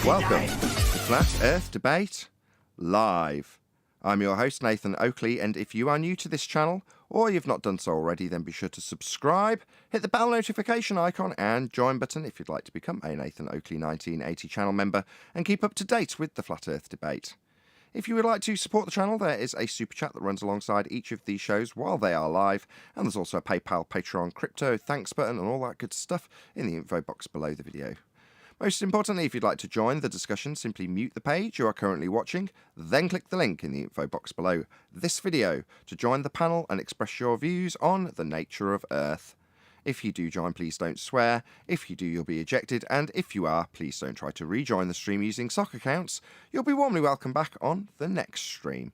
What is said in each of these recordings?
Welcome to Flat Earth Debate Live. I'm your host, Nathan Oakley, and if you are new to this channel, or you've not done so already, then be sure to subscribe, hit the bell notification icon and join button if you'd like to become a Nathan Oakley 1980 channel member and keep up to date with the Flat Earth Debate. If you would like to support the channel, there is a super chat that runs alongside each of these shows while they are live, and there's also a PayPal, Patreon, crypto, thanks button and all that good stuff in the info box below the video. Most importantly, if you'd like to join the discussion, simply mute the page you are currently watching, then click the link in the info box below this video to join the panel and express your views on the nature of Earth. If you do join, please don't swear. If you do, you'll be ejected. And if you are, please don't try to rejoin the stream using sock accounts. You'll be warmly welcome back on the next stream.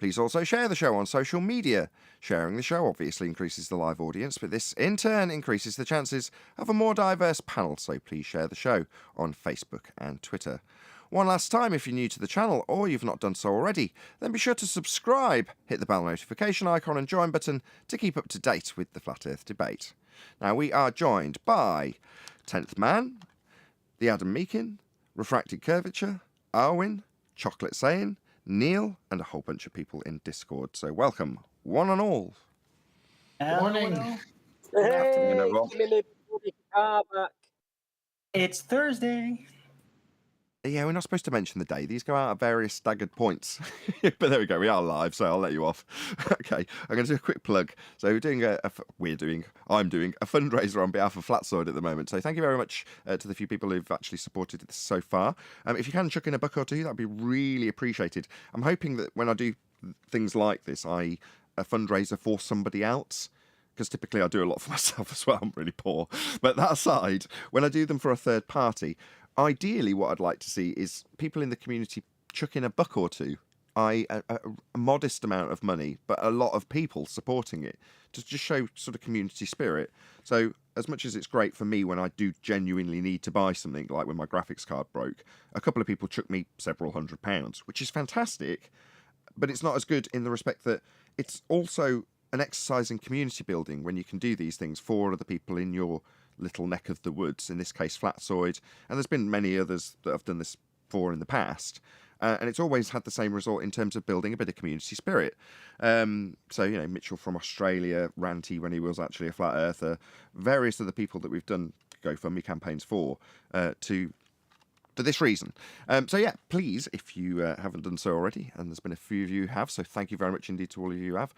Please also share the show on social media. Sharing the show obviously increases the live audience, but this in turn increases the chances of a more diverse panel, so please share the show on Facebook and Twitter. One last time, if you're new to the channel or you've not done so already, then be sure to subscribe, hit the bell notification icon and join button to keep up to date with the Flat Earth Debate. Now, we are joined by 10th Man, the Adam Meakin, Refracted Curvature, Arwin, Chocolate Saying, Neil, and a whole bunch of people in Discord. So welcome, one and all. Morning. Hey, It's Thursday. Yeah, we're not supposed to mention the day. These go out at various staggered points. But there we go. We are live, so I'll let you off. Okay, I'm going to do a quick plug. So I'm doing a fundraiser on behalf of Flatzoid at the moment. So thank you very much to the few people who've actually supported this so far. If you can chuck in a buck or two, that'd be really appreciated. I'm hoping that when I do things like this, a fundraiser for somebody else, because typically I do a lot for myself as well. I'm really poor. But that aside, when I do them for a third party, ideally what I'd like to see is people in the community chuck in a buck or two, a modest amount of money, but a lot of people supporting it to just show sort of community spirit. So as much as it's great for me when I do genuinely need to buy something, like when my graphics card broke, a couple of people chuck me several £100s, which is fantastic, but it's not as good in the respect that it's also an exercise in community building when you can do these things for other people in your little neck of the woods, in this case Flatzoid, and there's been many others that I've done this for in the past, and it's always had the same result in terms of building a bit of community spirit. So, you know, Mitchell from Australia, Ranty when he was actually a flat earther, various other people that we've done GoFundMe campaigns for this reason. So yeah, please, if you haven't done so already, and there's been a few of you who have, so thank you very much indeed to all of you who have.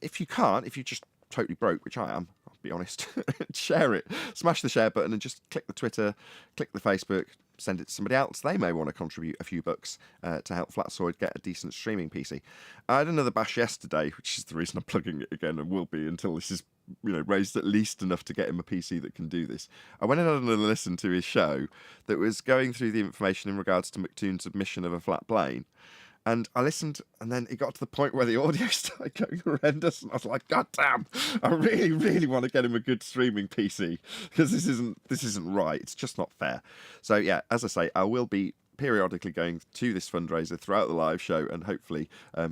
If you can't, if you just totally broke, which I am, I'll be honest, share it, smash the share button and just click the Twitter, click the Facebook, send it to somebody else. They may want to contribute a few bucks to help Flatzoid get a decent streaming PC. I had another bash yesterday, which is the reason I'm plugging it again and will be until this is, you know, raised at least enough to get him a PC that can do this. I went and had a listen to his show that was going through the information in regards to McToon's submission of a flat plane. And I listened, and then it got to the point where the audio started going horrendous, and I was like, God damn, I really, really want to get him a good streaming PC, because this isn't right. It's just not fair. So yeah, as I say, I will be periodically going to this fundraiser throughout the live show, and hopefully a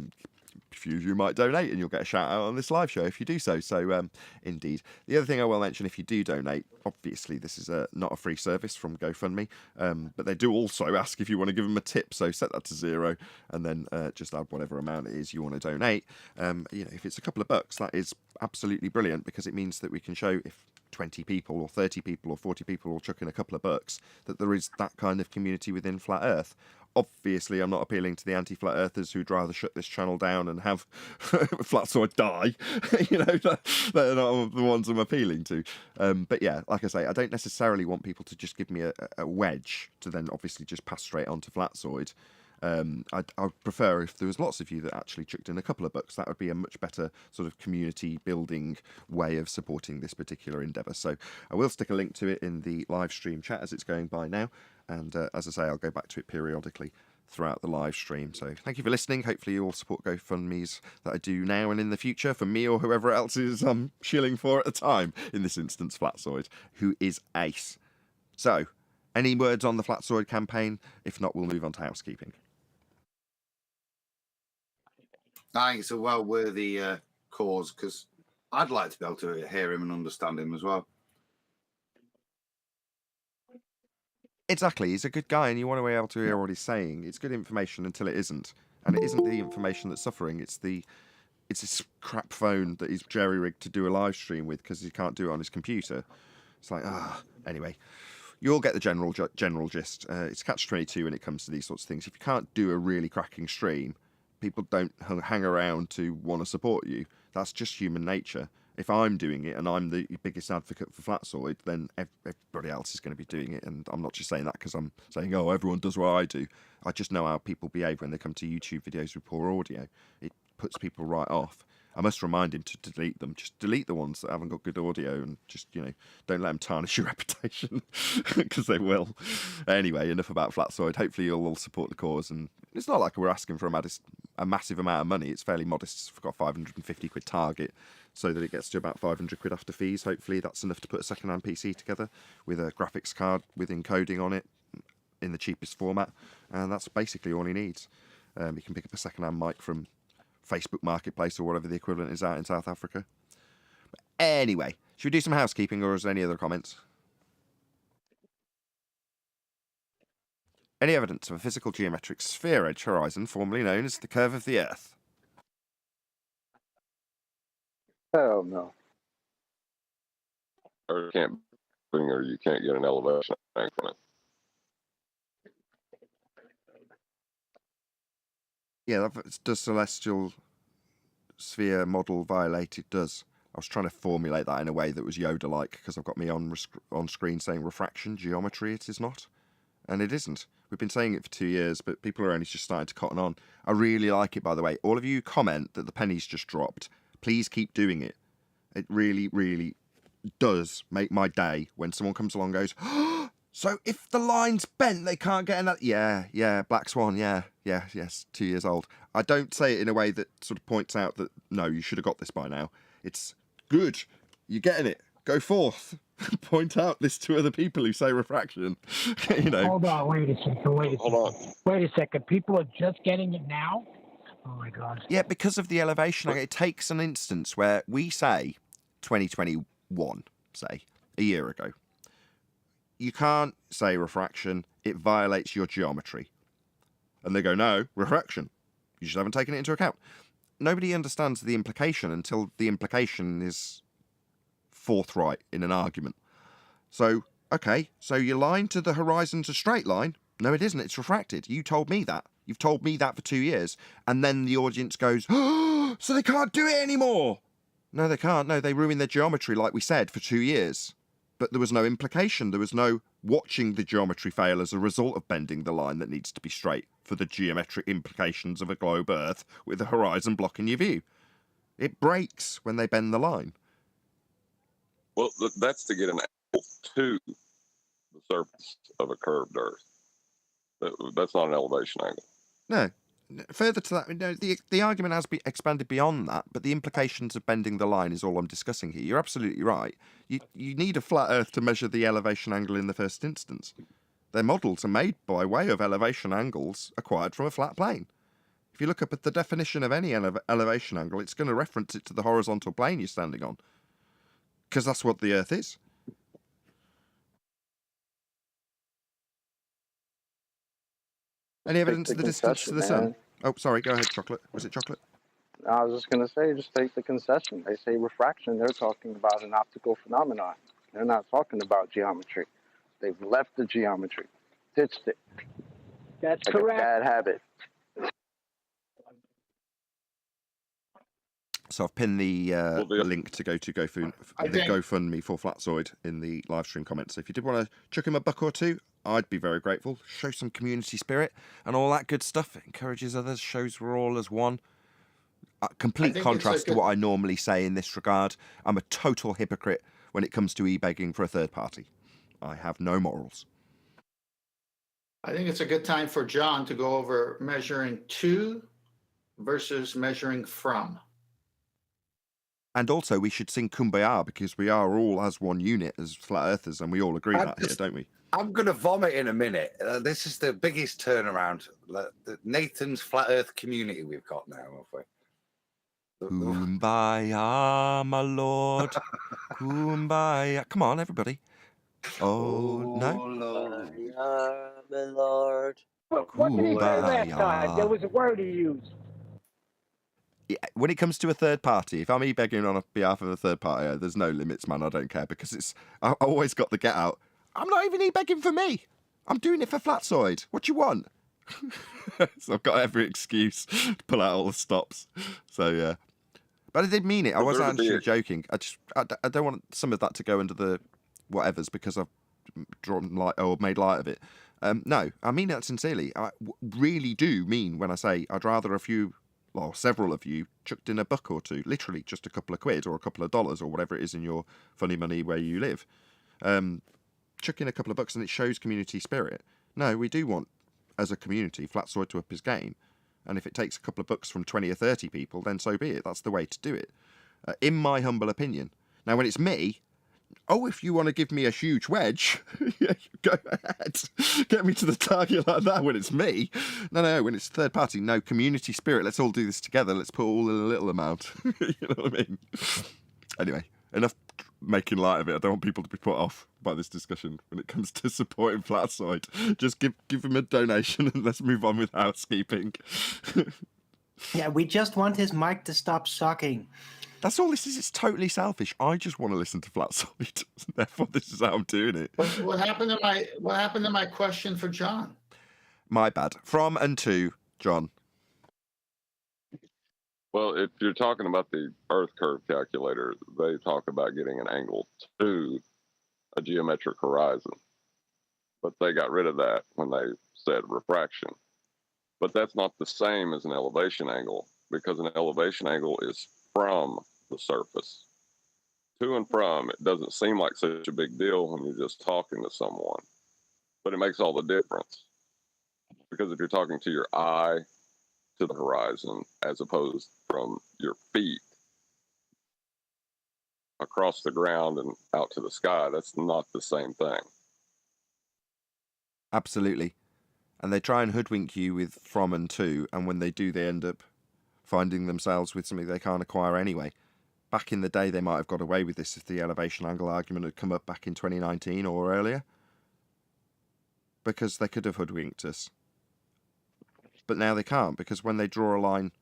few of you might donate and you'll get a shout out on this live show if you do so. So indeed. The other thing I will mention, if you do donate, obviously this is not a free service from GoFundMe, but they do also ask if you want to give them a tip, so set that to £0 and then just add whatever amount it is you want to donate. You know, if it's a couple of bucks, that is absolutely brilliant, because it means that we can show, if 20 people or 30 people or 40 people will chuck in a couple of bucks, that there is that kind of community within Flat Earth. Obviously, I'm not appealing to the anti-flat earthers who'd rather shut this channel down and have Flatzoid die. You know, they're not the ones I'm appealing to. But yeah, like I say, I don't necessarily want people to just give me a wedge to then obviously just pass straight on to Flatzoid. I'd prefer if there was lots of you that actually chucked in a couple of bucks. That would be a much better sort of community building way of supporting this particular endeavour. So I will stick a link to it in the live stream chat as it's going by now. And as I say, I'll go back to it periodically throughout the live stream. So thank you for listening. Hopefully you all support GoFundMes that I do now and in the future for me or whoever else is I'm shilling for at the time. In this instance, Flatzoid, who is ace. So, any words on the Flatzoid campaign? If not, we'll move on to housekeeping. I think it's a well-worthy cause, because I'd like to be able to hear him and understand him as well. Exactly. He's a good guy, and you want to be able to hear what he's saying. It's good information until it isn't, and it isn't the information that's suffering. It's this crap phone that he's jerry-rigged to do a live stream with because he can't do it on his computer. It's like, anyway, you'll get the general gist. It's catch-22 when it comes to these sorts of things. If you can't do a really cracking stream, people don't hang around to want to support you. That's just human nature. If I'm doing it and I'm the biggest advocate for Flatzoid, then everybody else is going to be doing it. And I'm not just saying that because I'm saying, oh, everyone does what I do. I just know how people behave when they come to YouTube videos with poor audio. It puts people right off. I must remind him to delete them. Just delete the ones that haven't got good audio, and just, don't let them tarnish your reputation, because they will. Anyway, enough about Flatzoid. Hopefully you'll all support the cause, and it's not like we're asking for a massive amount of money. It's fairly modest. We've got a 550 quid target, so that it gets to about 500 quid after fees. Hopefully that's enough to put a second-hand PC together with a graphics card with encoding on it in the cheapest format, and that's basically all he needs. He can pick up a second-hand mic from Facebook Marketplace or whatever the equivalent is out in South Africa. But anyway, should we do some housekeeping, or is there any other comments? Any evidence of a physical geometric sphere edge horizon, formerly known as the curve of the Earth? Hell no. Or you can't get an elevation angle from it. Yeah, does celestial sphere model violate? It does. I was trying to formulate that in a way that was Yoda-like, because I've got me on screen saying refraction, geometry it is not. And it isn't. We've been saying it for 2 years, but people are only just starting to cotton on. I really like it, by the way. All of you comment that the pennies just dropped. Please keep doing it. It really, really does make my day when someone comes along and goes, oh, so if the line's bent, they can't get another... Yeah, Black Swan, yes, 2 years old. I don't say it in a way that sort of points out that, no, you should have got this by now. It's good. You're getting it. Go forth. Point out this to other people who say refraction. Hold on, wait a second. Hold on. Wait a second. People are just getting it now? Oh, my God. Yeah, because of the elevation. It takes an instance where we say 2021, say, a year ago. You can't say refraction, it violates your geometry. And they go, no, refraction. You just haven't taken it into account. Nobody understands the implication until the implication is forthright in an argument. So, okay, so your line to the horizon's a straight line. No, it isn't, it's refracted. You told me that. You've told me that for 2 years. And then the audience goes, oh, so they can't do it anymore. No, they can't. No, they ruined their geometry, like we said, for 2 years. But there was no implication. There was no watching the geometry fail as a result of bending the line that needs to be straight for the geometric implications of a globe Earth with the horizon blocking your view. It breaks when they bend the line. Well, that's to get an angle to the surface of a curved Earth. That's not an elevation angle. No. Further to that, the argument has been expanded beyond that, but the implications of bending the line is all I'm discussing here. You're absolutely right. You need a flat Earth to measure the elevation angle in the first instance. Their models are made by way of elevation angles acquired from a flat plane. If you look up at the definition of any elevation angle, it's going to reference it to the horizontal plane you're standing on, because that's what the Earth is. Any evidence of the distance to the sun? Oh, sorry, go ahead, Chocolate. Was it Chocolate? I was just going to say, just take the concession. They say refraction, they're talking about an optical phenomenon. They're not talking about geometry. They've left the geometry, ditched it. That's like correct. A bad habit. So I've pinned the link to go to GoFundMe for Flatzoid in the live stream comments. So if you did want to chuck him a buck or two, I'd be very grateful. Show some community spirit and all that good stuff. It encourages others, shows we're all as one. Complete contrast to what I normally say in this regard. I'm a total hypocrite when it comes to e-begging for a third party. I have no morals. I think it's a good time for John to go over measuring to versus measuring from. And also, we should sing Kumbaya, because we are all as one unit as flat earthers, and we all agree that here, don't we? I'm going to vomit in a minute. This is the biggest turnaround. Nathan's flat earth community we've got now, haven't we? Kumbaya, my lord. Kumbaya. Come on, everybody. Oh, no. Lord. My Lord. What did he say last time? Kumbaya. There was a word he used. Yeah, when it comes to a third party, if I'm e-begging on behalf of a third party, there's no limits, man. I don't care because I always got the get out. I'm not even e-begging for me. I'm doing it for Flatzoid. What do you want? So I've got every excuse to pull out all the stops. So yeah, but I did mean it. I wasn't actually joking. I don't want some of that to go under the whatevers because I've drawn light or made light of it. No, I mean that sincerely. I really do mean when I say I'd rather a few. Well, several of you chucked in a buck or two, literally just a couple of quid or a couple of dollars or whatever it is in your funny money where you live. Chuck in a couple of bucks and it shows community spirit. No, we do want, as a community, Flatzoid to up his game. And if it takes a couple of bucks from 20 or 30 people, then so be it. That's the way to do it, in my humble opinion. Now, when it's me, if you want to give me a huge wedge, yeah, go ahead. Get me to the target like that when it's me. No, when it's third party, no, community spirit. Let's all do this together. Let's put all in a little amount. You know what I mean? Anyway, enough making light of it. I don't want people to be put off by this discussion when it comes to supporting Flatzoid. Just give him a donation and let's move on with housekeeping. Yeah, we just want his mic to stop sucking. That's all this is. It's totally selfish. I just want to listen to Flatzoid. Therefore, this is how I'm doing it. What happened to my question for John? My bad. From and to John. Well, if you're talking about the Earth curve calculator, they talk about getting an angle to a geometric horizon. But they got rid of that when they said refraction. But that's not the same as an elevation angle, because an elevation angle is from the surface. To and from, it doesn't seem like such a big deal when you're just talking to someone, but it makes all the difference. Because if you're talking to your eye to the horizon, as opposed from your feet across the ground and out to the sky, that's not the same thing. Absolutely. And they try and hoodwink you with from and to, and when they do, they end up finding themselves with something they can't acquire anyway. Back in the day, they might have got away with this if the elevation angle argument had come up back in 2019 or earlier, because they could have hoodwinked us. But now they can't, because when they draw a line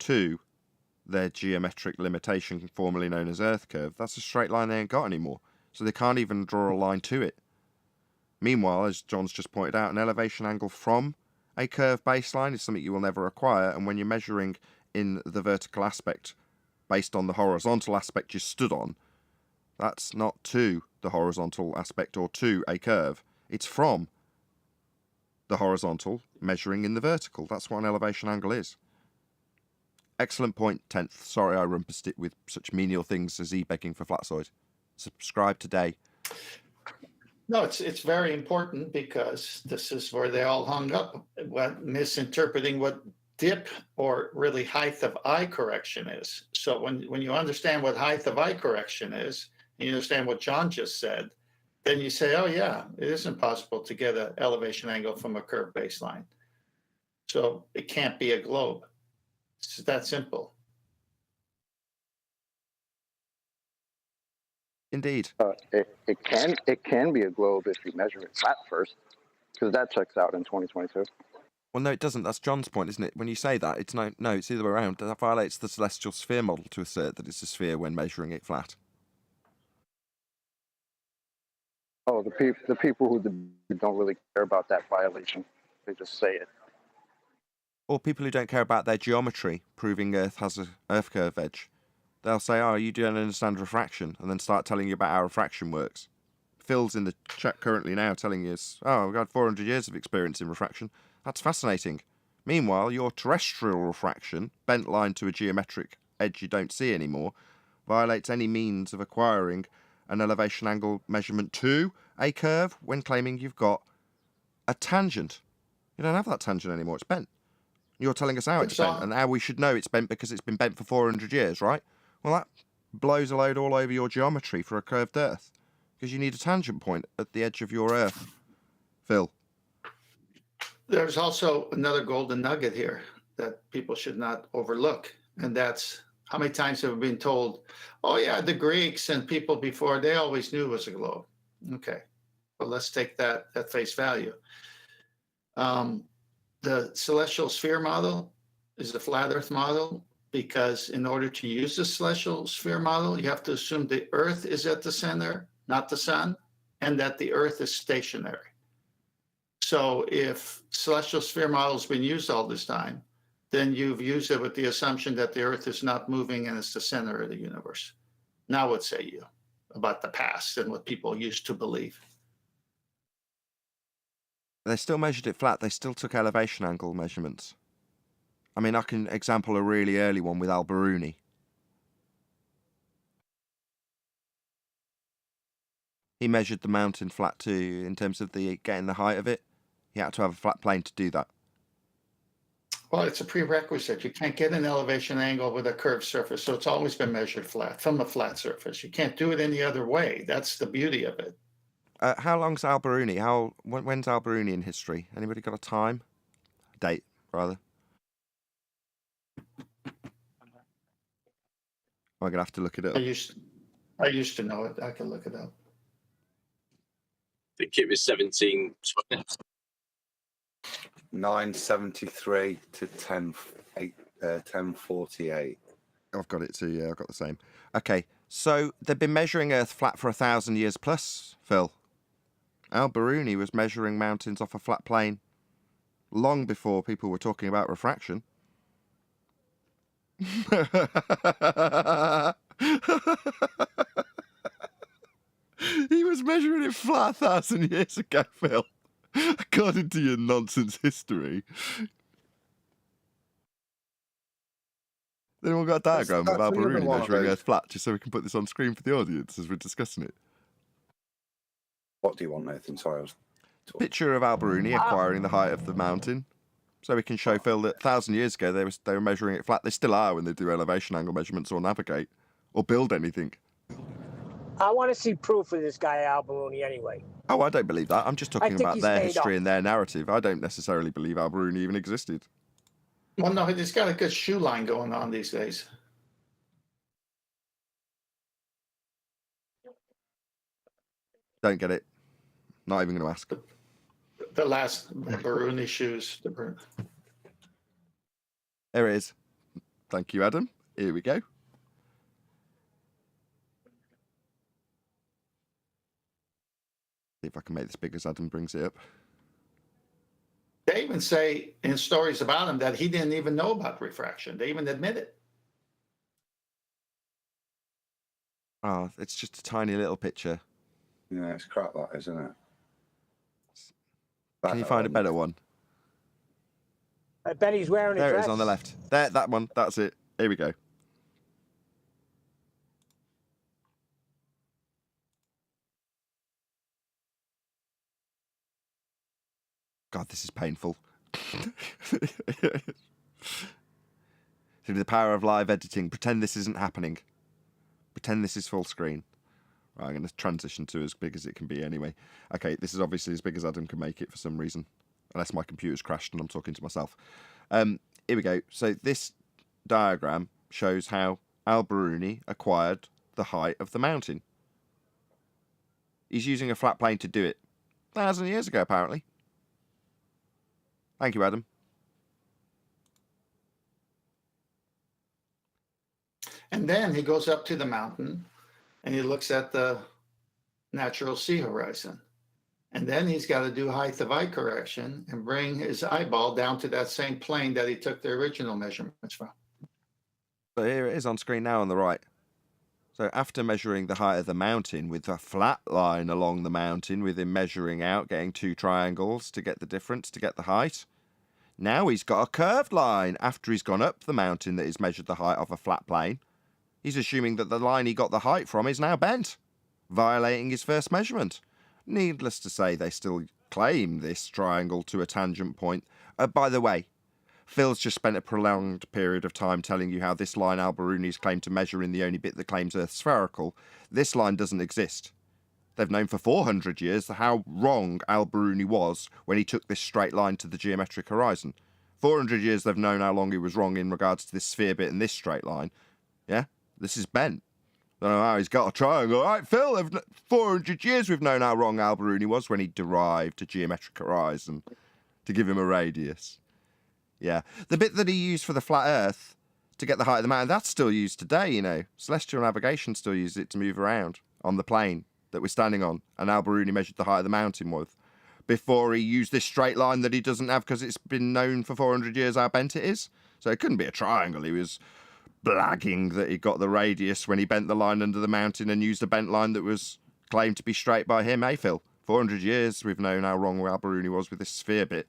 to their geometric limitation, formerly known as Earth curve, that's a straight line they ain't got anymore. So they can't even draw a line to it. Meanwhile, as John's just pointed out, an elevation angle from a curved baseline is something you will never acquire, and when you're measuring in the vertical aspect based on the horizontal aspect you stood on, that's not to the horizontal aspect or to a curve. It's from the horizontal measuring in the vertical. That's what an elevation angle is. Excellent point, 10th. Sorry I rumpused it with such menial things as e-begging for Flatzoid. Subscribe today. No, it's very important because this is where they all hung up, misinterpreting what dip or really height of eye correction is. So when you understand what height of eye correction is, and you understand what John just said, then you say, oh yeah, it is impossible to get an elevation angle from a curved baseline. So it can't be a globe. It's that simple. Indeed. It can be a globe if you measure it flat first, because that checks out in 2022. Well, no, it doesn't. That's John's point, isn't it? When you say that, it's no, it's the other way around. That violates the celestial sphere model to assert that it's a sphere when measuring it flat. Oh, the people who don't really care about that violation, they just say it. Or people who don't care about their geometry, proving Earth has a Earth curve edge. They'll say, oh, you don't understand refraction, and then start telling you about how refraction works. Phil's in the chat currently now telling us, oh, we've got 400 years of experience in refraction. That's fascinating. Meanwhile, your terrestrial refraction, bent line to a geometric edge you don't see anymore, violates any means of acquiring an elevation angle measurement to a curve when claiming you've got a tangent. You don't have that tangent anymore, it's bent. You're telling us how it's bent and how we should know it's bent because it's been bent for 400 years, right? Well, that blows a load all over your geometry for a curved Earth, because you need a tangent point at the edge of your Earth. Phil. There's also another golden nugget here that people should not overlook, and that's how many times have we been told, oh yeah, the Greeks and people before, they always knew it was a globe. Okay, But let's take that at face value. The celestial sphere model is the flat Earth model because in order to use the celestial sphere model, you have to assume the Earth is at the center, not the sun, and that the Earth is stationary. So if celestial sphere model has been used all this time, then you've used it with the assumption that the Earth is not moving and it's the center of the universe. Now what say you about the past and what people used to believe? They still measured it flat. They still took elevation angle measurements. I mean, I can example a really early one with Al-Biruni. He measured the mountain flat too in terms of getting the height of it. He had to have a flat plane to do that. Well, it's a prerequisite. You can't get an elevation angle with a curved surface, so it's always been measured flat, from a flat surface. You can't do it any other way. That's the beauty of it. How long's Al-Biruni? When's Al-Biruni in history? Anybody got a time? Date, rather. I'm going to have to look it up. I used to know it. I can look it up. I think it was 1720. 973 to 1048. I've got it too, yeah, I've got the same. Okay, so they've been measuring Earth flat for 1,000 years plus, Phil. Al-Biruni was measuring mountains off a flat plane long before people were talking about refraction. He was measuring it flat 1,000 years ago, Phil. According to your nonsense history. Then we've got a diagram of Al-Biruni measuring Earth flat, just so we can put this on screen for the audience as we're discussing it. What do you want, Nathan? Sorry, I was... Picture of Al-Biruni acquiring the height of the mountain. So we can show Phil that 1,000 years ago they were measuring it flat. They still are when they do elevation angle measurements or navigate or build anything. I want to see proof of this guy Al-Biruni anyway. Oh, I don't believe that. I'm just talking about he's their made history up. and their narrative. I don't necessarily believe Al-Biruni even existed. Well, no, he's got a good shoe line going on these days. Don't get it. Not even going to ask. The last Biruni shoes. There it is. Thank you, Adam. Here we go. See if I can make this big as Adam brings it up. They even say in stories about him that he didn't even know about refraction. They even admit it. Oh, it's just a tiny little picture. Yeah, it's crap, that, isn't it? Can you find a better one? I bet he's wearing a There dress. it is on the left. There, that one. That's it. Here we go. God, this is painful. See the power of live editing. Pretend this isn't happening. Pretend this is full screen. Right, I'm going to transition to as big as it can be anyway. Okay, this is obviously as big as Adam can make it for some reason. Unless my computer's crashed and I'm talking to myself. Here we go. So this diagram shows how Al-Biruni acquired the height of the mountain. He's using a flat plane to do it. 1,000 years ago, apparently. Thank you, Adam. And then he goes up to the mountain and he looks at the natural sea horizon. And then he's got to do height of eye correction and bring his eyeball down to that same plane that he took the original measurements from. So here it is on screen now on the right. So after measuring the height of the mountain with a flat line along the mountain, with him measuring out, getting two triangles to get the difference, to get the height. Now he's got a curved line after he's gone up the mountain that he's measured the height of a flat plane. He's assuming that the line he got the height from is now bent, violating his first measurement. Needless to say, they still claim this triangle to a tangent point. By the way, Phil's just spent a prolonged period of time telling you how this line Al-Biruni's claimed to measure in the only bit that claims Earth's spherical. This line doesn't exist. They've known for 400 years how wrong Al-Biruni was when he took this straight line to the geometric horizon. 400 years they've known how long he was wrong in regards to this sphere bit and this straight line. Yeah? This is bent. don't know how he's got a triangle. All right, Phil, 400 years we've known how wrong Al-Biruni was when he derived a geometric horizon to give him a radius. Yeah. The bit that he used for the flat Earth to get the height of the mountain, that's still used today, you know. Celestial navigation still uses it to move around on the plane that we're standing on, and Al-Biruni measured the height of the mountain with, before he used this straight line that he doesn't have because it's been known for 400 years how bent it is. So it couldn't be a triangle. He was blagging that he got the radius when he bent the line under the mountain and used a bent line that was claimed to be straight by him. Hey, Phil, 400 years we've known how wrong Al-Biruni was with this sphere bit.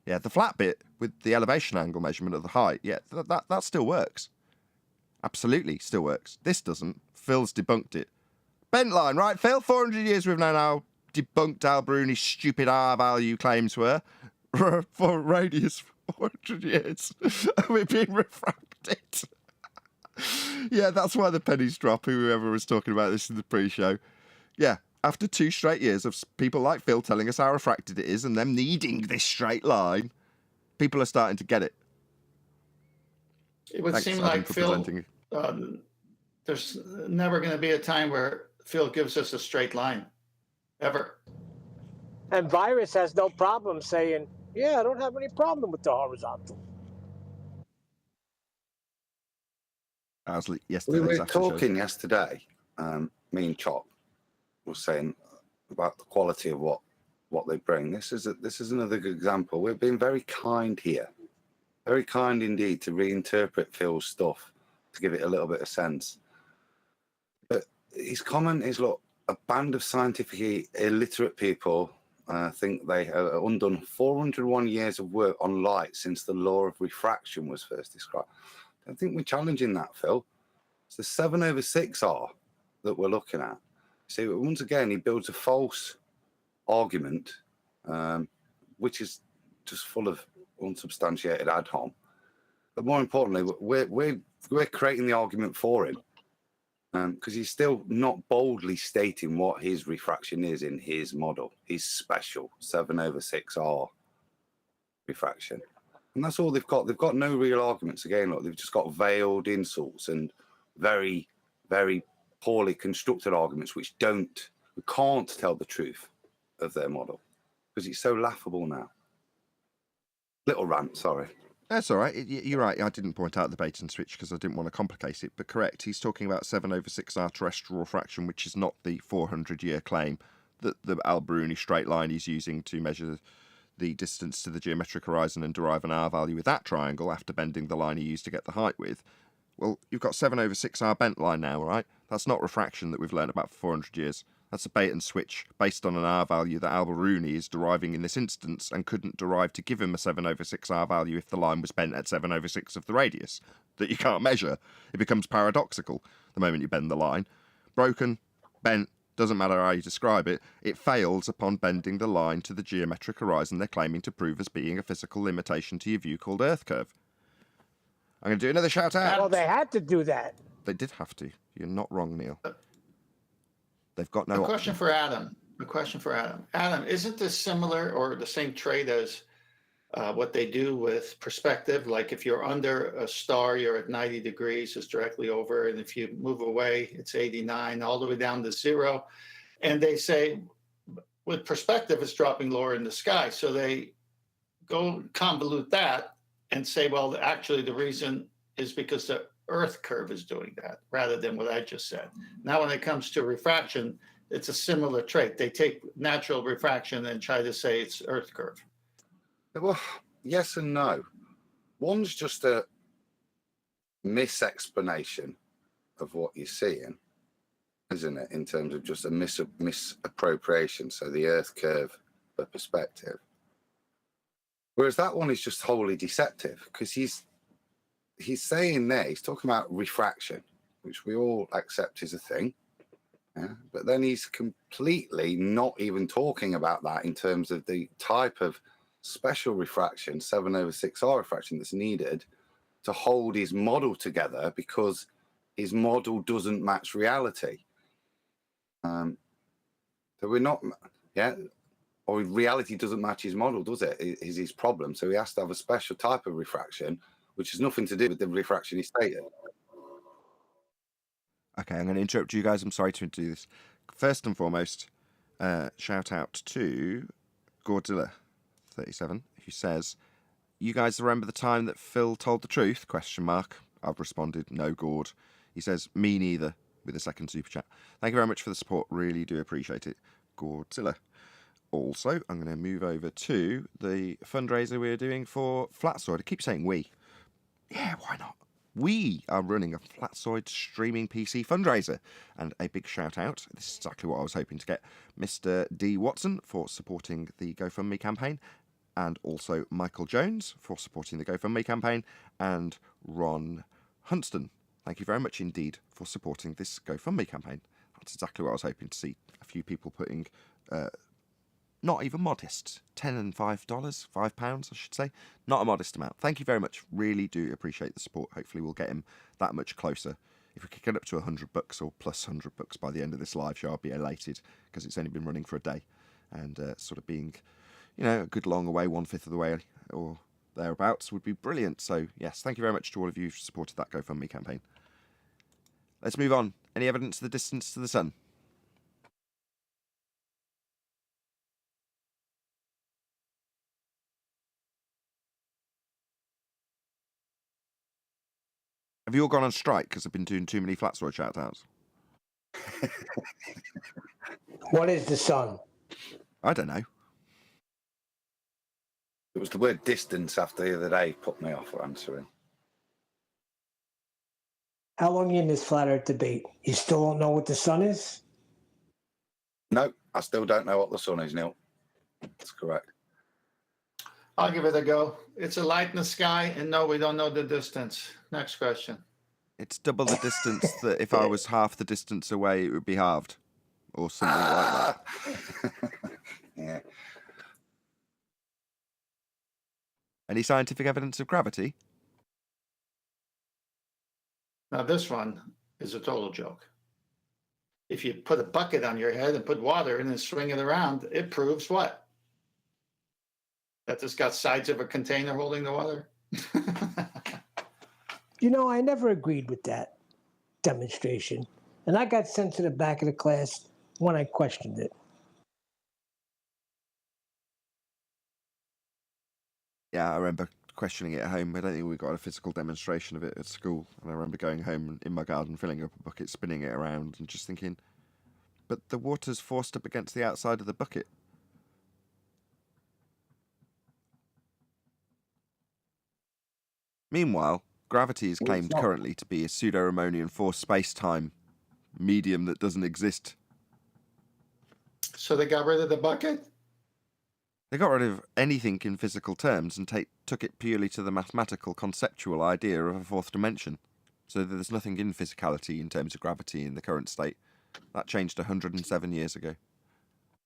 Yeah, the flat bit with the elevation angle measurement of the height, yeah, that still works. Absolutely still works. This doesn't. Phil's debunked it. Bent line, right, Phil? 400 years we've known how debunked Al-Biruni's stupid R-value claims were. For radius 400 years of it being refracted. Yeah, that's why the pennies drop, whoever was talking about this in the pre-show. Yeah, after 2 straight years of people like Phil telling us how refracted it is and them needing this straight line, people are starting to get it. It would Thanks, seem Adam, like for Phil, presenting. there's never going to be a time where Phil gives us a straight line, ever. And Virus has no problem saying, yeah, I don't have any problem with the horizontal. As We yesterday's were after shows. talking yesterday, me and Chop was saying about the quality of what they bring. This is another good example. We're being very kind here. Very kind indeed to reinterpret Phil's stuff, to give it a little bit of sense. But his comment is, look, a band of scientifically illiterate people think they have undone 401 years of work on light since the law of refraction was first described. I think we're challenging that, Phil. It's the 7/6R that we're looking at. See, once again, he builds a false argument, which is just full of unsubstantiated ad hom. But more importantly, we're creating the argument for him because he's still not boldly stating what his refraction is in his model, his special 7/6R refraction. And that's all they've got. They've got no real arguments. Again, look, they've just got veiled insults and very, very poorly constructed arguments we can't tell the truth of their model because it's so laughable now. Little rant, sorry. That's all right. You're right. I didn't point out the bait and switch because I didn't want to complicate it, but correct. He's talking about 7/6R terrestrial refraction, which is not the 400-year claim that the Al-Biruni straight line he's using to measure the distance to the geometric horizon and derive an R value with that triangle after bending the line he used to get the height with. Well, you've got 7/6R bent line now, right? That's not refraction that we've learned about for 400 years. That's a bait and switch based on an R value that Al-Biruni is deriving in this instance and couldn't derive to give him a 7/6R value if the line was bent at 7/6 of the radius that you can't measure. It becomes paradoxical the moment you bend the line. Broken, bent, doesn't matter how you describe it, it fails upon bending the line to the geometric horizon they're claiming to prove as being a physical limitation to your view called Earth curve. I'm going to do another shout out. Well, they had to do that. They did have to. You're not wrong, Neil. They've got no A question option. for Adam. A question for Adam. Adam, isn't this similar or the same trait as what they do with perspective? Like if you're under a star, you're at 90 degrees, it's directly over. And if you move away, it's 89, all the way down to 0. And they say with perspective, it's dropping lower in the sky. So they go convolute that and say, well, actually the reason is because the Earth curve is doing that rather than what I just said. Now, when it comes to refraction, it's a similar trait. They take natural refraction and try to say it's Earth curve. Well, yes and no. One's just a misexplanation of what you're seeing, isn't it? In terms of just a misappropriation. So the Earth curve for perspective. Whereas that one is just wholly deceptive because he's saying there, he's talking about refraction, which we all accept is a thing. Yeah? But then he's completely not even talking about that in terms of the type of special refraction, 7/6R refraction that's needed to hold his model together because his model doesn't match reality. So we're not, or reality doesn't match his model, does it? Is his problem. So he has to have a special type of refraction, which has nothing to do with the refraction he stated. Okay, I'm going to interrupt you guys. I'm sorry to do this. First and foremost, shout out to Godzilla37, who says, "You guys remember the time that Phil told the truth?" ? I've responded, "No, Gord." He says, "Me neither," with a second super chat. Thank you very much for the support. Really do appreciate it, Godzilla. Also, I'm going to move over to the fundraiser we're doing for Flatzoid. I keep saying we. Yeah, why not? We are running a Flatzoid streaming PC fundraiser. And a big shout out, this is exactly what I was hoping to get, Mr. D. Watson for supporting the GoFundMe campaign, and also Michael Jones for supporting the GoFundMe campaign, and Ron Hunston. Thank you very much indeed for supporting this GoFundMe campaign. That's exactly what I was hoping to see. A few people putting not even modest, $10 and $5, £5, I should say. Not a modest amount. Thank you very much. Really do appreciate the support. Hopefully we'll get him that much closer. If we could get up to $100 or plus $100 by the end of this live show, I'll be elated, because it's only been running for a day. And sort of being, a good long way, 1/5 of the way or thereabouts would be brilliant. So yes, thank you very much to all of you who supported that GoFundMe campaign. Let's move on. Any evidence of the distance to the sun? Have you all gone on strike because I've been doing too many Flatzoid shout-outs? What is the sun? I don't know. It was the word distance after the other day put me off answering. How long are you in this flat earth debate? You still don't know what the sun is? No, I still don't know what the sun is, Neil. That's correct. I'll give it a go. It's a light in the sky, and no, we don't know the distance. Next question. It's double the distance that if I was half the distance away, it would be halved. Or something like that. Yeah. Any scientific evidence of gravity? Now, this one is a total joke. If you put a bucket on your head and put water in and swing it around, it proves what? That it's got sides of a container holding the water? I never agreed with that demonstration. And I got sent to the back of the class when I questioned it. Yeah, I remember questioning it at home. I don't think we got a physical demonstration of it at school. And I remember going home in my garden, filling up a bucket, spinning it around, and just thinking, but the water's forced up against the outside of the bucket. Meanwhile, gravity is claimed currently to be a pseudo-Riemannian force space-time medium that doesn't exist. So they got rid of the bucket? They got rid of anything in physical terms and took it purely to the mathematical conceptual idea of a fourth dimension. So there's nothing in physicality in terms of gravity in the current state. That changed 107 years ago.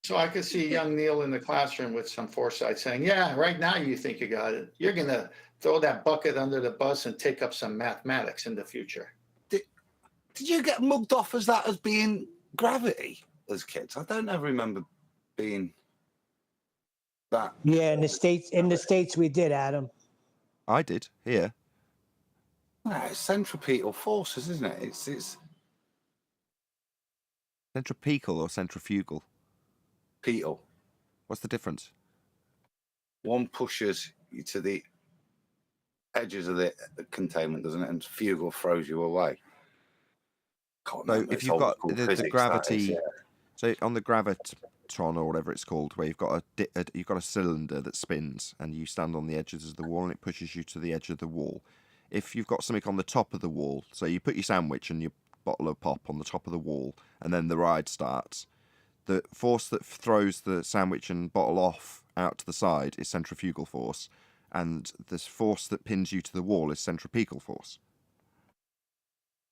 So I could see young Neil in the classroom with some foresight saying, yeah, right now you think you got it. You're going to throw that bucket under the bus and take up some mathematics in the future. Did you get mugged off as that as being gravity as kids? I don't ever remember being that. Yeah, in the States we did, Adam. I did, here. No, it's centripetal forces, isn't it? It's Centripetal or centrifugal? petal. What's the difference? One pushes you to the edges of the containment, doesn't it? And fugal throws you away. So if you've got the gravity, so on the gravitron or whatever it's called, where you've got a cylinder that spins, and you stand on the edges of the wall, and it pushes you to the edge of the wall. If you've got something on the top of the wall, so you put your sandwich and your bottle of pop on the top of the wall, and then the ride starts, the force that throws the sandwich and bottle off out to the side is centrifugal force, and this force that pins you to the wall is centripetal force.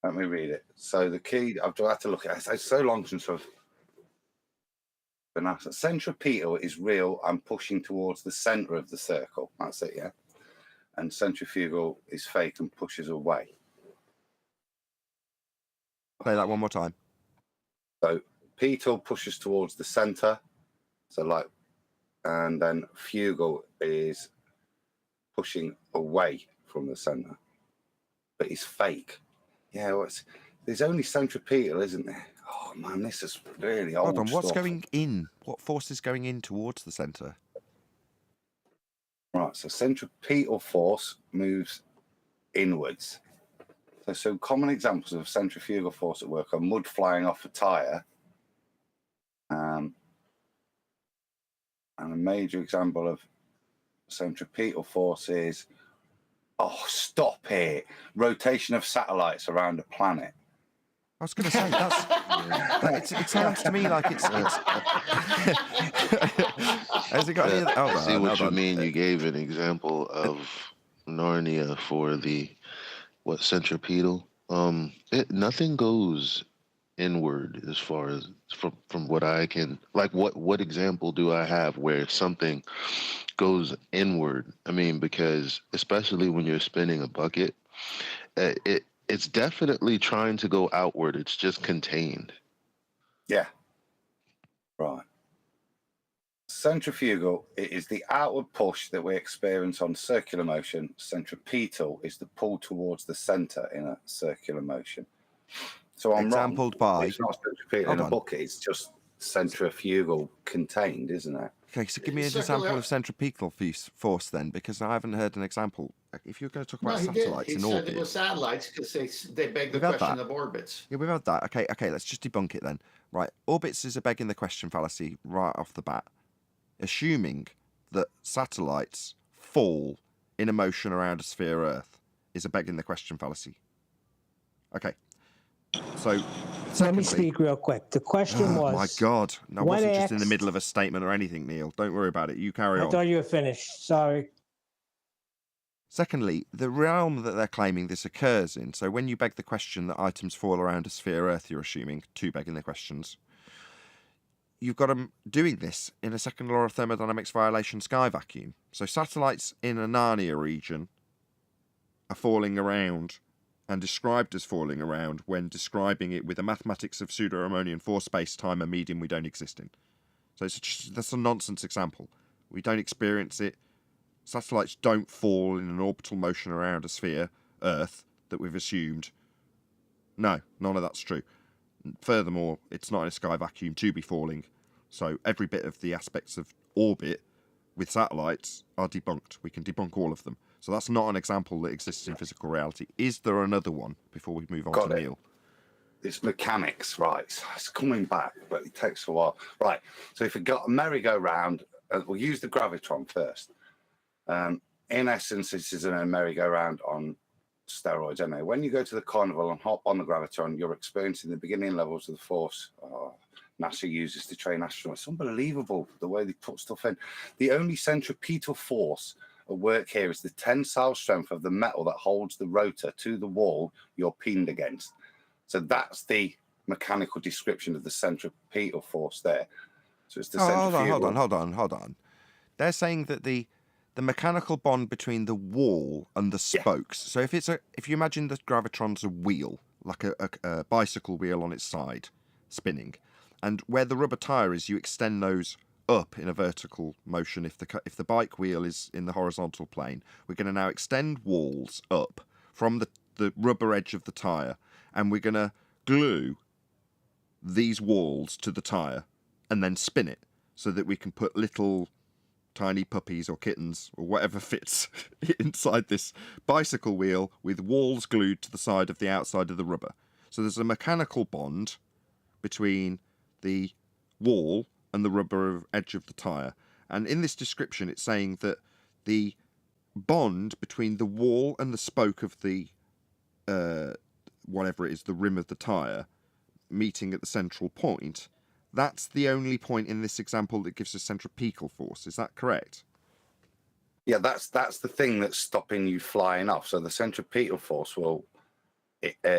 Let me read it. So the key, I've had to look at it. It's so long since I've been asked. Centripetal is real and pushing towards the centre of the circle. That's it, yeah. And centrifugal is fake and pushes away. Play that one more time. So petal pushes towards the centre. So and then fugal is pushing away from the centre. But it's fake. Yeah, there's only centripetal, isn't there? Oh man, this is really old Hold on, what's stuff. going in? What force is going in towards the centre? Right, so centripetal force moves inwards. So common examples of centrifugal force at work are mud flying off a tyre. And a major example of centripetal force is, oh, stop it, rotation of satellites around a planet. I was going to say, it sounds to me like it's has it got any I see what hold you on. mean. You gave an example of Narnia for the centripetal. Nothing goes inward as far as from what I can, like, what example do I have where something goes inward? I mean, because especially when you're spinning a bucket, it's definitely trying to go outward. It's just contained. Yeah. Right. Centrifugal, it is the outward push that we experience on circular motion. Centripetal is the pull towards the centre in a circular motion. So I'm Exampled wrong. by. It's not centripetal in a bucket, it's just centrifugal contained, isn't it? Okay, so give me an Circular- example of centripetal force then, because I haven't heard an example. If you're going to talk No, about he did. satellites He in said orbit, it was satellites because they beg the We've had question that. of orbits. yeah, we've had that. Okay, let's just debunk it then. Right, orbits is a begging the question fallacy right off the bat, assuming that satellites fall in a motion around a sphere Earth is a begging the question fallacy. Okay, so Let secondly, me speak real quick. The question was. oh my God, I when wasn't just in the asked- middle of a statement or anything, Neil. Don't worry about it. You carry I on. thought you were finished. Sorry. Secondly, the realm that they're claiming this occurs in, so when you beg the question that items fall around a sphere Earth, you're assuming, two begging the questions, you've got them doing this in a second law of thermodynamics violation sky vacuum. So satellites in a Narnia region are falling around and described as falling around when describing it with a mathematics of pseudo-Riemannian for space, time, and medium we don't exist in. So that's a nonsense example. We don't experience it. Satellites don't fall in an orbital motion around a sphere, Earth, that we've assumed. No, none of that's true. Furthermore, it's not in a sky vacuum to be falling. So every bit of the aspects of orbit with satellites are debunked. We can debunk all of them. So that's not an example that exists in physical reality. Is there another one before we move on Got to it. Neil? It's mechanics, right? It's coming back, but it takes a while. Right. So if you've got a merry-go-round, we'll use the gravitron first. In essence, this is a merry-go-round on steroids, anyway. When you go to the carnival and hop on the gravitron, you're experiencing the beginning levels of the force NASA uses to train astronauts. It's unbelievable the way they put stuff in. The only centripetal force at work here is the tensile strength of the metal that holds the rotor to the wall you're pinned against. So that's the mechanical description of the centripetal force there. So it's the centrifugal. Hold on. They're saying that the mechanical bond between the wall and the spokes. So if you imagine the gravitron's a wheel, like a bicycle wheel on its side, spinning, and where the rubber tire is, you extend those up in a vertical motion. If the bike wheel is in the horizontal plane, we're going to now extend walls up from the rubber edge of the tire, and we're going to glue these walls to the tire and then spin it so that we can put little tiny puppies or kittens or whatever fits inside this bicycle wheel with walls glued to the side of the outside of the rubber. So there's a mechanical bond between the wall and the rubber edge of the tyre. And in this description, it's saying that the bond between the wall and the spoke of the, whatever it is, the rim of the tyre, meeting at the central point, that's the only point in this example that gives us centripetal force. Is that correct? Yeah, that's the thing that's stopping you flying off. So the centripetal force will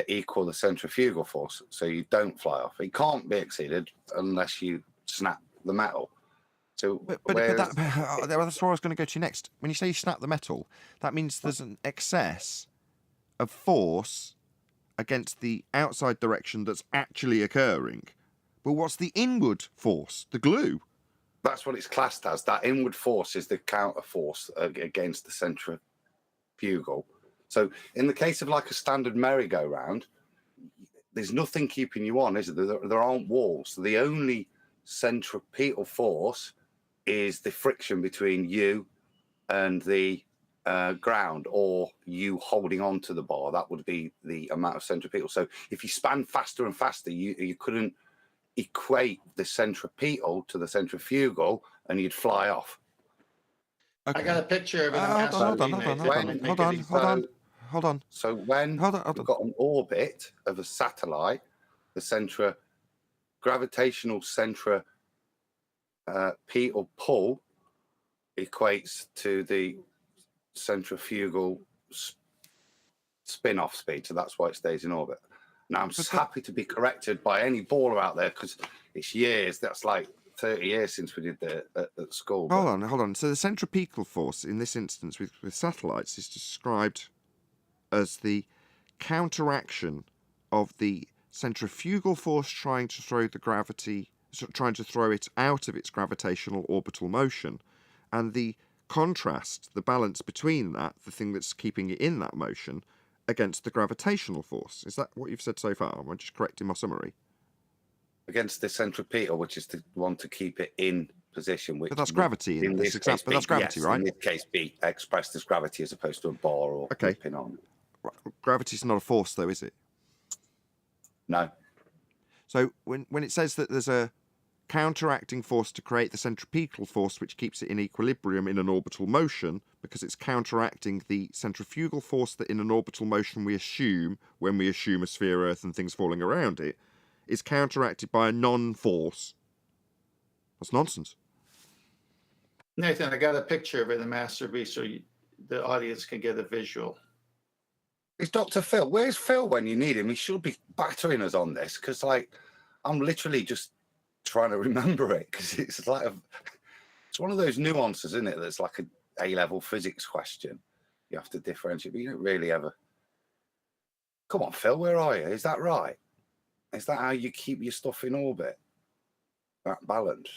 equal the centrifugal force, so you don't fly off. It can't be exceeded unless you snap the metal. So But that's where I was going to go to next. When you say you snap the metal, that means there's an excess of force against the outside direction that's actually occurring. But what's the inward force? The glue? That's what it's classed as. That inward force is the counter force against the centrifugal. So in the case of like a standard merry-go-round, there's nothing keeping you on, is there? There aren't walls. So the only centripetal force is the friction between you and the ground, or you holding on to the bar. That would be the amount of centripetal. So if you span faster and faster, you couldn't equate the centripetal to the centrifugal, and you'd fly off. Okay. I got a picture of it. Hold on. So when you've got an orbit of a satellite, the gravitational centripetal pull equates to the centrifugal spin-off speed. So that's why it stays in orbit. Now, I'm happy to be corrected by any baller out there, because it's years. That's like 30 years since we did at school. Hold on. So the centripetal force in this instance with satellites is described as the counteraction of the centrifugal force trying to throw it out of its gravitational orbital motion, and the contrast, the balance between that, the thing that's keeping it in that motion, against the gravitational force. Is that what you've said so far? Am I just correcting my summary? Against the centripetal, which is the one to keep it in position. Which but that's gravity in this example. But that's gravity, right? In this case, be expressed as gravity as opposed to a bar or a pin on. Gravity's not a force, though, is it? No. So when it says that there's a counteracting force to create the centripetal force, which keeps it in equilibrium in an orbital motion, because it's counteracting the centrifugal force that in an orbital motion we assume, when we assume a sphere Earth and things falling around it, is counteracted by a non-force. That's nonsense. Nathan, I got a picture of it in Masterpiece so the audience can get a visual. It's Dr. Phil. Where's Phil when you need him? He should be battering us on this, because I'm literally just trying to remember it, because it's one of those nuances, isn't it? That's like an A-level physics question. You have to differentiate, but you don't really ever. Come on, Phil, where are you? Is that right? Is that how you keep your stuff in orbit? That balance?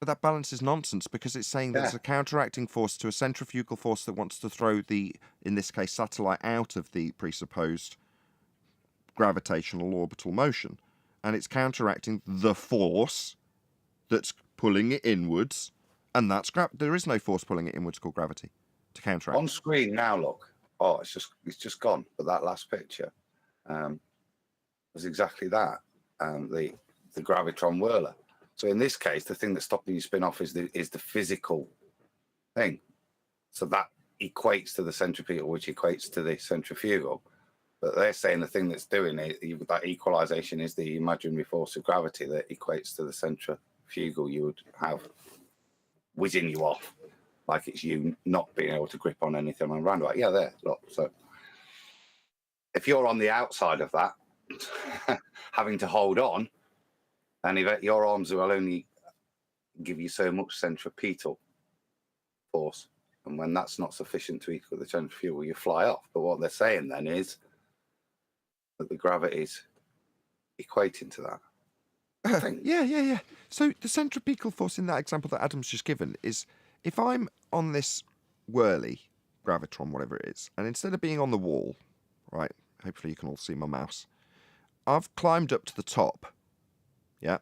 But that balance is nonsense, because it's saying there's a counteracting force to a centrifugal force that wants to throw in this case, satellite out of the presupposed gravitational orbital motion. And it's counteracting the force that's pulling it inwards, and that's there is no force pulling it inwards called gravity to counteract. On screen now, look. Oh, it's just gone. But that last picture was exactly that. The gravitron whirler. So in this case, the thing that's stopping you spin off is the physical thing. So that equates to the centripetal, which equates to the centrifugal. But they're saying the thing that's doing it, that equalization, is the imaginary force of gravity that equates to the centrifugal you would have whizzing you off, like it's you not being able to grip on anything on roundabout. Yeah, there, look. So if you're on the outside of that, having to hold on, and if your arms will only give you so much centripetal force, and when that's not sufficient to equal the centrifugal, you fly off. But what they're saying then is that the gravity's equating to that. I think. Yeah. So the centripetal force in that example that Adam's just given is, if I'm on this whirly gravitron, whatever it is, and instead of being on the wall, right, hopefully you can all see my mouse, I've climbed up to the top, yeah,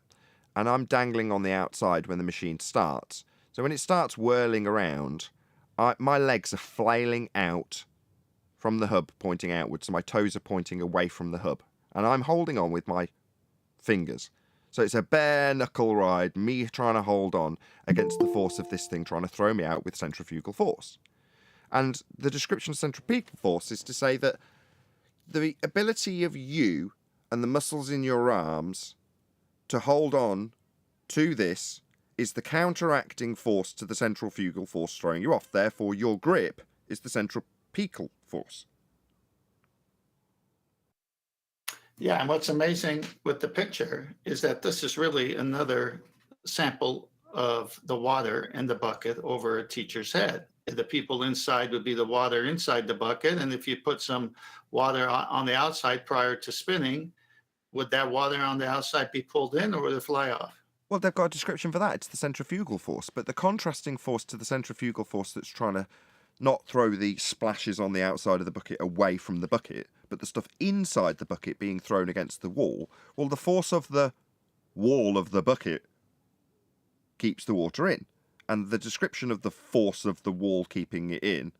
and I'm dangling on the outside when the machine starts. So when it starts whirling around, my legs are flailing out from the hub, pointing outwards, so my toes are pointing away from the hub, and I'm holding on with my fingers. So it's a bare knuckle ride, me trying to hold on against the force of this thing trying to throw me out with centrifugal force. And the description of centripetal force is to say that the ability of you and the muscles in your arms to hold on to this is the counteracting force to the centrifugal force throwing you off. Therefore, your grip is the centripetal force. Yeah, and what's amazing with the picture is that this is really another sample of the water in the bucket over a teacher's head. The people inside would be the water inside the bucket, and if you put some water on the outside prior to spinning, would that water on the outside be pulled in, or would it fly off? Well, they've got a description for that. It's the centrifugal force, but the contrasting force to the centrifugal force that's trying to not throw the splashes on the outside of the bucket away from the bucket, but the stuff inside the bucket being thrown against the wall, well, the force of the wall of the bucket keeps the water in. And the description of the force of the wall keeping it in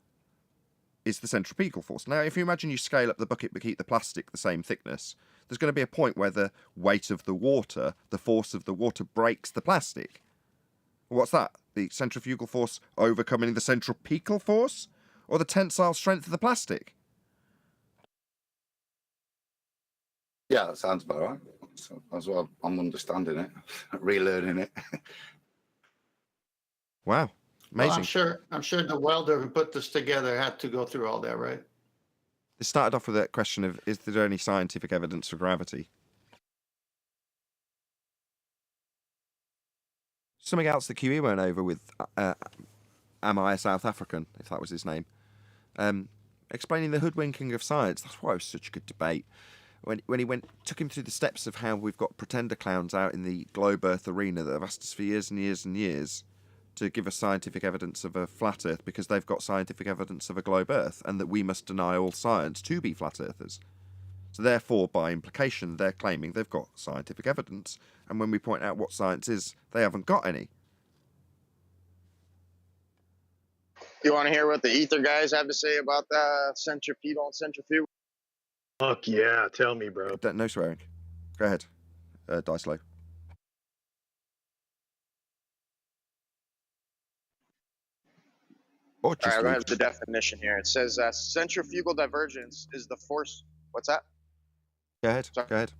is the centripetal force. Now, if you imagine you scale up the bucket but keep the plastic the same thickness, there's going to be a point where the weight of the water, the force of the water, breaks the plastic. What's that? The centrifugal force overcoming the centripetal force? Or the tensile strength of the plastic? Yeah, that sounds about right. So, as well, I'm understanding it, relearning it. Wow. Well, Amazing. I'm sure the welder who put this together had to go through all that, right? It started off with a question of, is there any scientific evidence for gravity? Something else that QE went over with Am I a South African, if that was his name, explaining the hoodwinking of science. That's why it was such a good debate. When he took him through the steps of how we've got pretender clowns out in the globe Earth arena that have asked us for years and years and years to give us scientific evidence of a flat Earth because they've got scientific evidence of a globe Earth, and that we must deny all science to be flat Earthers. So therefore, by implication, they're claiming they've got scientific evidence, and when we point out what science is, they haven't got any. You want to hear what the ether guys have to say about the centripetal and centrifugal? Fuck yeah, tell me, bro. No swearing. Go ahead. Dice low. All right, I'm going to have the definition here. It says centrifugal divergence is the force. What's that? Go ahead. Sorry. Go ahead.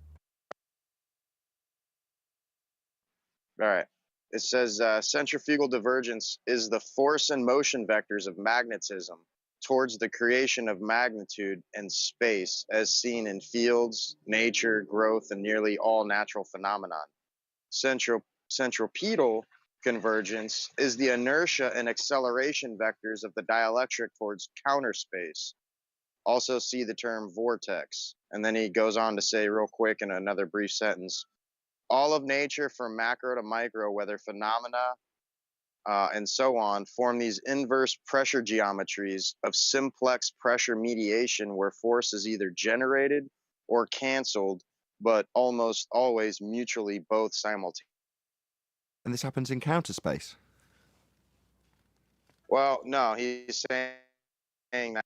All right. It says centrifugal divergence is the force and motion vectors of magnetism towards the creation of magnitude and space as seen in fields, nature, growth, and nearly all natural phenomenon. Centripetal convergence is the inertia and acceleration vectors of the dielectric towards counter space. Also see the term vortex. And then he goes on to say real quick in another brief sentence, all of nature from macro to micro, whether phenomena and so on, form these inverse pressure geometries of simplex pressure mediation where force is either generated or canceled, but almost always mutually both simultaneously. And this happens in counter space. Well, no, he's saying that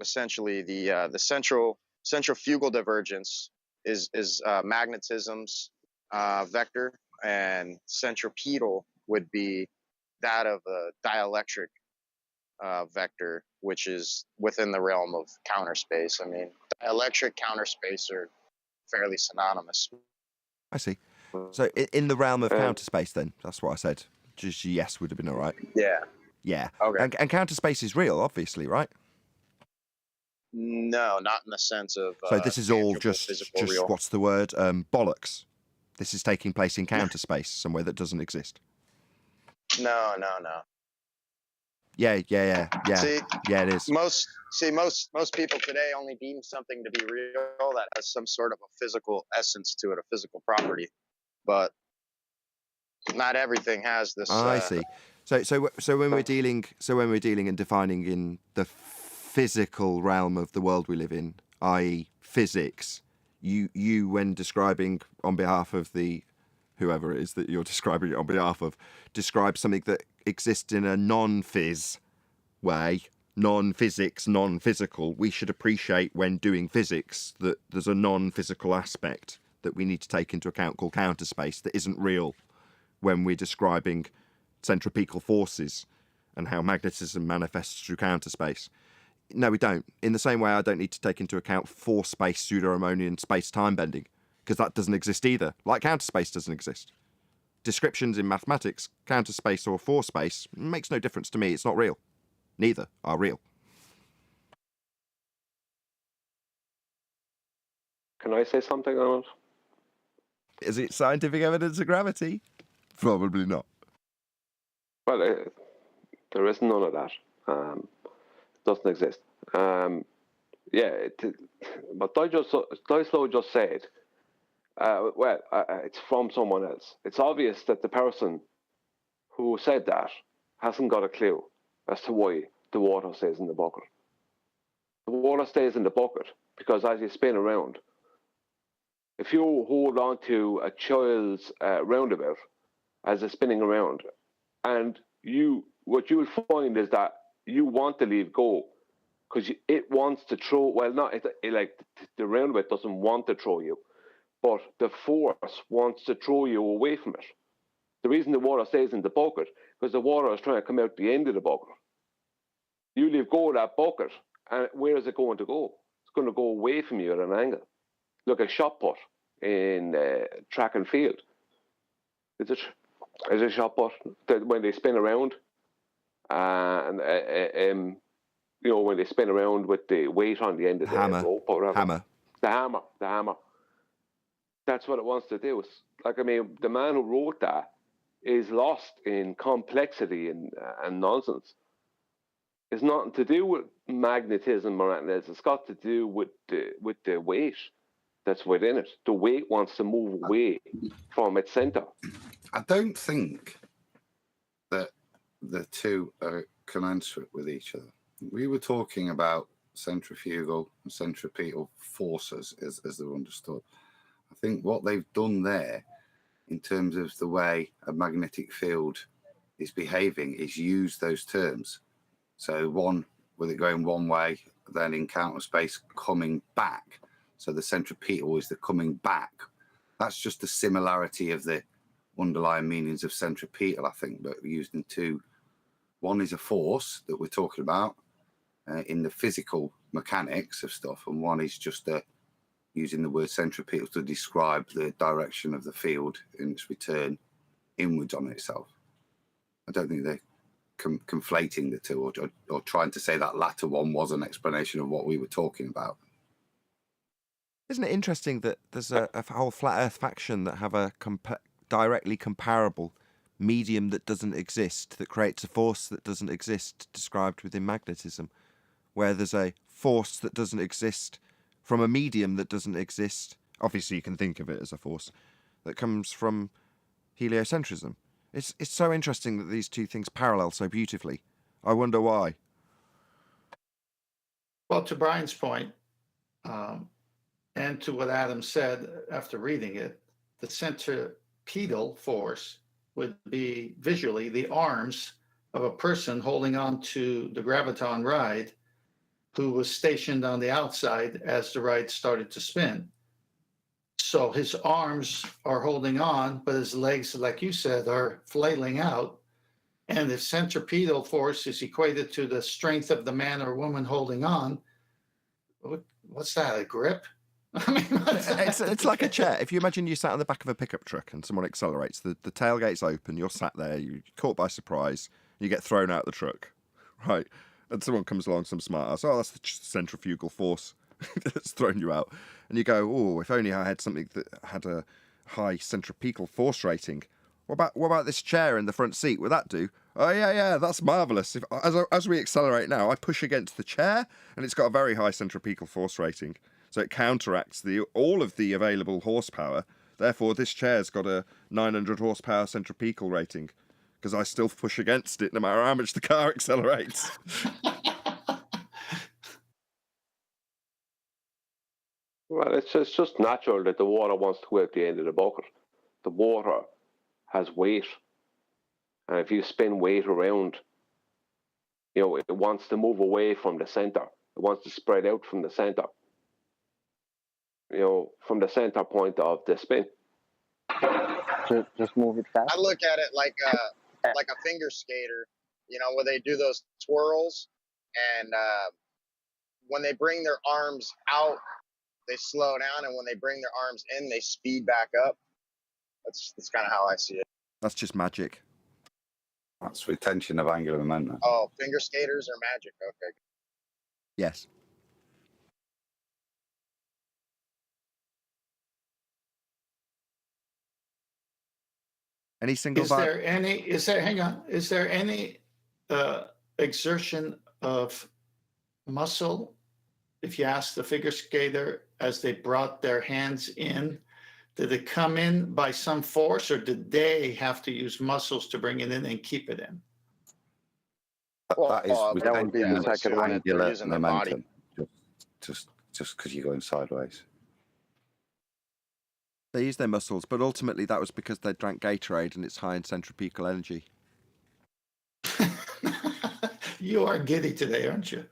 essentially the centrifugal divergence is magnetism's vector, and centripetal would be that of a dielectric vector, which is within the realm of counter space. I mean, dielectric, counter space are fairly synonymous. I see. So in the realm of counter space, then that's what I said. Just yes would have been all right. Yeah. Yeah. Okay. And counter space is real, obviously, right? No, not in the sense of. So this is all just real. What's the word? Bollocks. This is taking place in counter space, somewhere that doesn't exist. No. Yeah. See, yeah, it is. Most people today only deem something to be real that has some sort of a physical essence to it, a physical property, but not everything has this. I see. So when we're dealing and defining in the physical realm of the world we live in, i.e., physics, you when describing on behalf of the whoever it is that you're describing it on behalf of, describe something that exists in a non-phys way, non-physics, non-physical. We should appreciate when doing physics that there's a non-physical aspect that we need to take into account called counter space that isn't real when we're describing centripetal forces and how magnetism manifests through counter space. No, we don't. In the same way, I don't need to take into account force-space pseudo-Harmonian space-time bending, because that doesn't exist either. Like counter space doesn't exist. Descriptions in mathematics, counter space or force space, makes no difference to me. It's not real. Neither are real. Can I say something on it? Is it scientific evidence of gravity? Probably not. Well, there is none of that. It doesn't exist. But Dyslow just said, it's from someone else. It's obvious that the person who said that hasn't got a clue. as to why the water stays in the bucket. The water stays in the bucket because as you spin around, if you hold on to a child's roundabout as it's spinning around, and what you will find is that you want to leave go because it wants to throw. Well, not like the roundabout doesn't want to throw you, but the force wants to throw you away from it. The reason the water stays in the bucket because the water is trying to come out the end of the bucket. You leave go of that bucket, and where is it going to go? It's going to go away from you at an angle. Look at shot put in track and field. Is a shot put that when they spin around, and when they spin around with the weight on the end of the rope or whatever. The hammer. That's what it wants to do. Like, I mean, the man who wrote that is lost in complexity and nonsense. It's nothing to do with magnetism or anything else. It's got to do with the weight that's within it. The weight wants to move away from its center. I don't think that the two are commensurate with each other. We were talking about centrifugal and centripetal forces as they're understood. I think what they've done there in terms of the way a magnetic field is behaving is use those terms. So one, with it going one way, then in counter space coming back. So the centripetal is the coming back. That's just the similarity of the underlying meanings of centripetal, I think, but used in two. One is a force that we're talking about in the physical mechanics of stuff, and one is just using the word centripetal to describe the direction of the field in its return inwards on itself. I don't think they're conflating the two or trying to say that latter one was an explanation of what we were talking about. Isn't it interesting that there's a whole flat Earth faction that have a directly comparable medium that doesn't exist, that creates a force that doesn't exist, described within magnetism, where there's a force that doesn't exist from a medium that doesn't exist. Obviously, you can think of it as a force that comes from heliocentrism. It's so interesting that these two things parallel so beautifully. I wonder why. Well, to Brian's point, and to what Adam said after reading it, the centripetal force would be visually the arms of a person holding on to the graviton ride who was stationed on the outside as the ride started to spin. So his arms are holding on, but his legs, like you said, are flailing out. And the centripetal force is equated to the strength of the man or woman holding on. What's that, a grip? I mean, it's like a chair. If you imagine you sat on the back of a pickup truck and someone accelerates, the tailgate's open, you're sat there, you're caught by surprise, you get thrown out the truck, right? And someone comes along, some smart ass, that's the centrifugal force that's thrown you out. And you go, oh, if only I had something that had a high centripetal force rating. What about this chair in the front seat? Would that do? Oh, yeah, that's marvellous. As we accelerate now, I push against the chair, and it's got a very high centripetal force rating. So it counteracts all of the available horsepower. Therefore, this chair's got a 900 horsepower centripetal rating, because I still push against it no matter how much the car accelerates. Well, it's just natural that the water wants to go out the end of the bucket. The water has weight, and if you spin weight around, it wants to move away from the center. It wants to spread out from the center. From the center point of the spin. Just move it fast. I look at it like a finger skater, where they do those twirls, and when they bring their arms out, they slow down, and when they bring their arms in, they speed back up. That's kind of how I see it. That's just magic. That's retention of angular momentum. Oh, finger skaters are magic. Okay. Yes. Any single Is there any exertion of muscle if you ask the figure skater as they brought their hands in? Did it come in by some force, or did they have to use muscles to bring it in and keep it in? That is Well, that would be the yeah, second one. angular using the body. momentum. Just because you're going sideways. They use their muscles, but ultimately that was because they drank Gatorade and it's high in centripetal energy. You are giddy today, aren't you?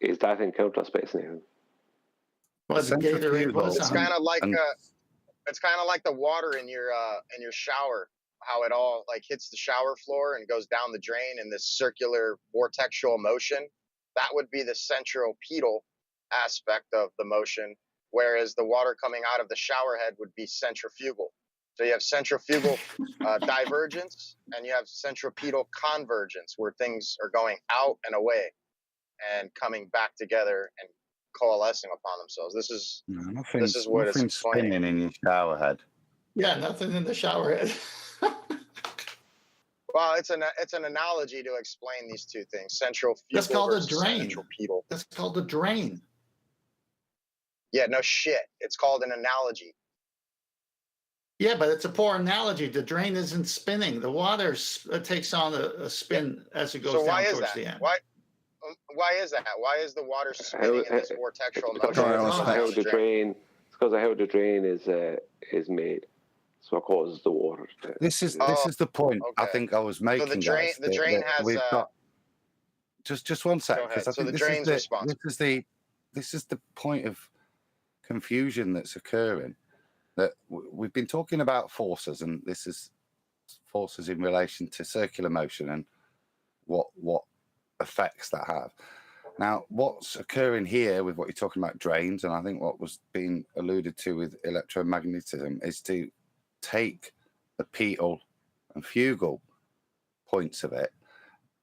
Is that in counter space, Nathan? Well, the Gatorade was It's kind of like it's kind of like the water in your shower, how it all like hits the shower floor and goes down the drain in this circular vortexual motion. That would be the centripetal aspect of the motion, whereas the water coming out of the shower head would be centrifugal. So you have centrifugal divergence and you have centripetal convergence, where things are going out and away and coming back together and coalescing upon themselves. This is what it's nothing's explaining. spinning in your shower head. Yeah, nothing in the shower head. Well, it's an analogy to explain these two things: centrifugal. That's called a versus drain. Centripetal. That's called a drain. Yeah, no shit. It's called an analogy. Yeah, but it's a poor analogy. The drain isn't spinning. The water takes on a spin as it goes So why down is towards that? the end. Why is that? Why is the water spinning in this vortexual Because motion? of how the drain. It's because of how the drain is made. So it causes the water to. This is the point I think I was making. So the drain, guys, the drain has. We've got just one sec, because I So think the drain's responsible. this is the point of confusion that's occurring. That we've been talking about forces, and this is forces in relation to circular motion and what effects that have. Now, what's occurring here with what you're talking about drains, and I think what was being alluded to with electromagnetism, is to take the pedal and fugal points of it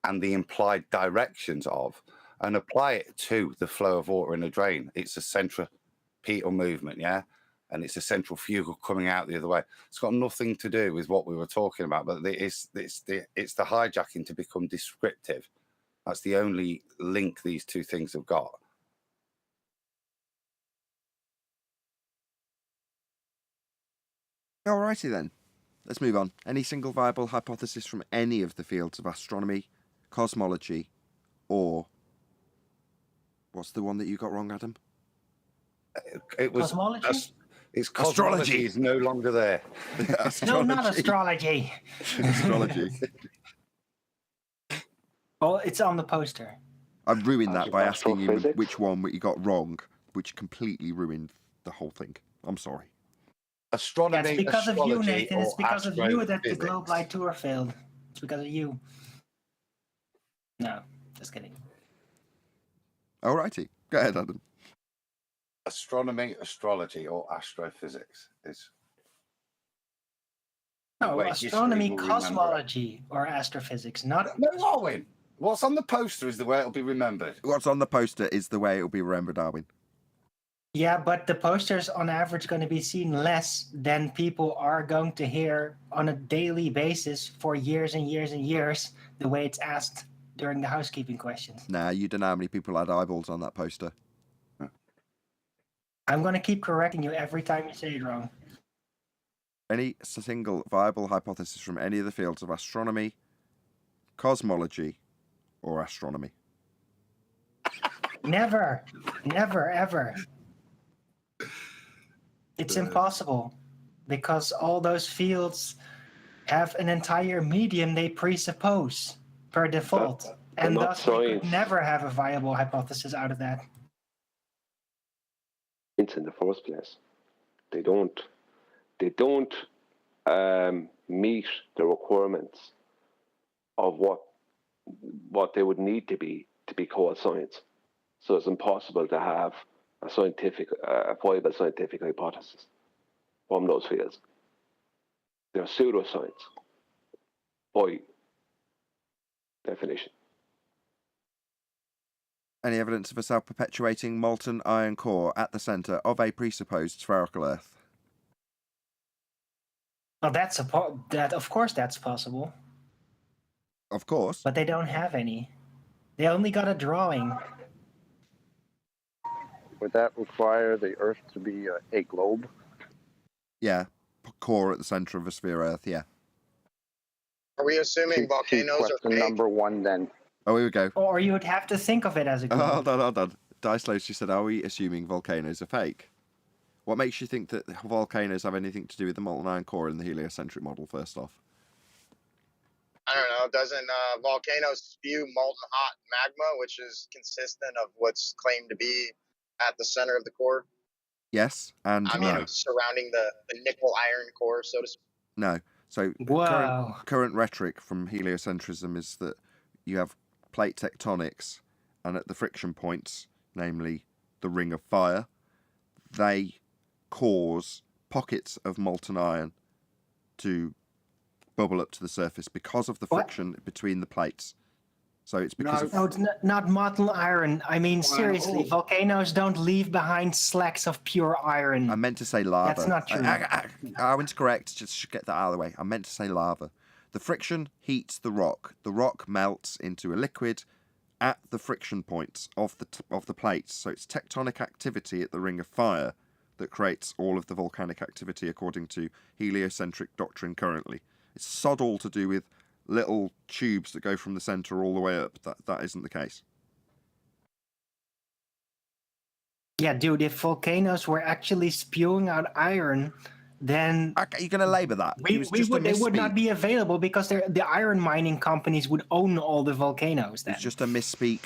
and the implied directions of, and apply it to the flow of water in a drain. It's a centripetal movement, yeah? And it's a centrifugal coming out the other way. It's got nothing to do with what we were talking about, but it's the hijacking to become descriptive. That's the only link these two things have got. Alrighty then, let's move on. Any single viable hypothesis from any of the fields of astronomy, cosmology, or what's the one that you got wrong, Adam? It was Cosmology? It's cosmology is no longer there. No, not astrology. Astrology. Oh, it's on the poster. I ruined that by asking you Astrophysics? which one you got wrong, which completely ruined the whole thing. I'm sorry. Astronomy. That's because of you, astrology, Nathan. It's or because of you that the astrophysics. Globe Light Tour failed. It's because of you. No, just kidding. Alrighty, go ahead, Adam. Astronomy, astrology, or astrophysics is. No, Wait, astronomy, history will remember it. cosmology, or astrophysics. Not. No, Darwin. What's on the poster is the way it'll be remembered. What's on the poster is the way it'll be remembered, Darwin. Yeah, but the poster's on average going to be seen less than people are going to hear on a daily basis for years and years and years, the way it's asked during the housekeeping questions. Nah, you don't know how many people had eyeballs on that poster. I'm going to keep correcting you every time you say it wrong. Any single viable hypothesis from any of the fields of astronomy, cosmology, or astronomy? Never, never, ever. It's impossible because all those fields have an entire medium they presuppose per default. And not thus, we could science. never have a viable hypothesis out of that. In the first place. They don't meet the requirements of what they would need to be called science. So it's impossible to have a viable scientific hypothesis from those fields. They're pseudoscience by definition. Any evidence of a self-perpetuating molten iron core at the centre of a presupposed spherical Earth? Well, of course that's possible. Of course. But they don't have any. They only got a drawing. Would that require the Earth to be a globe? Yeah, core at the centre of a sphere Earth, yeah. Are we assuming See volcanoes are question fake? number one then. Oh, here we go. Or you would have to think of it as a Oh, globe. hold on. Dice Low, she said, are we assuming volcanoes are fake? What makes you think that volcanoes have anything to do with the molten iron core in the heliocentric model, first off? I don't know. Doesn't volcanoes spew molten hot magma, which is consistent of what's claimed to be at the center of the core? Yes, and I mean, no. surrounding the nickel iron core, so to speak. No. So Whoa. current rhetoric from heliocentrism is that you have plate tectonics, and at the friction points, namely the ring of fire, they cause pockets of molten iron to bubble up to the surface because of the friction between the plates. So it's because of... No, it's not molten iron. I mean, seriously, volcanoes don't leave behind slacks of pure iron. I meant to say lava. That's not true. I went correct. Just get that out of the way. I meant to say lava. The friction heats the rock. The rock melts into a liquid at the friction points of the plates. So it's tectonic activity at the ring of fire that creates all of the volcanic activity according to heliocentric doctrine currently. It's sod all to do with little tubes that go from the centre all the way up. That isn't the case. Yeah, dude, if volcanoes were actually spewing out iron, then... Okay, you're going to labour that. They would not be available because the iron mining companies would own all the volcanoes then. It's just a misspeak.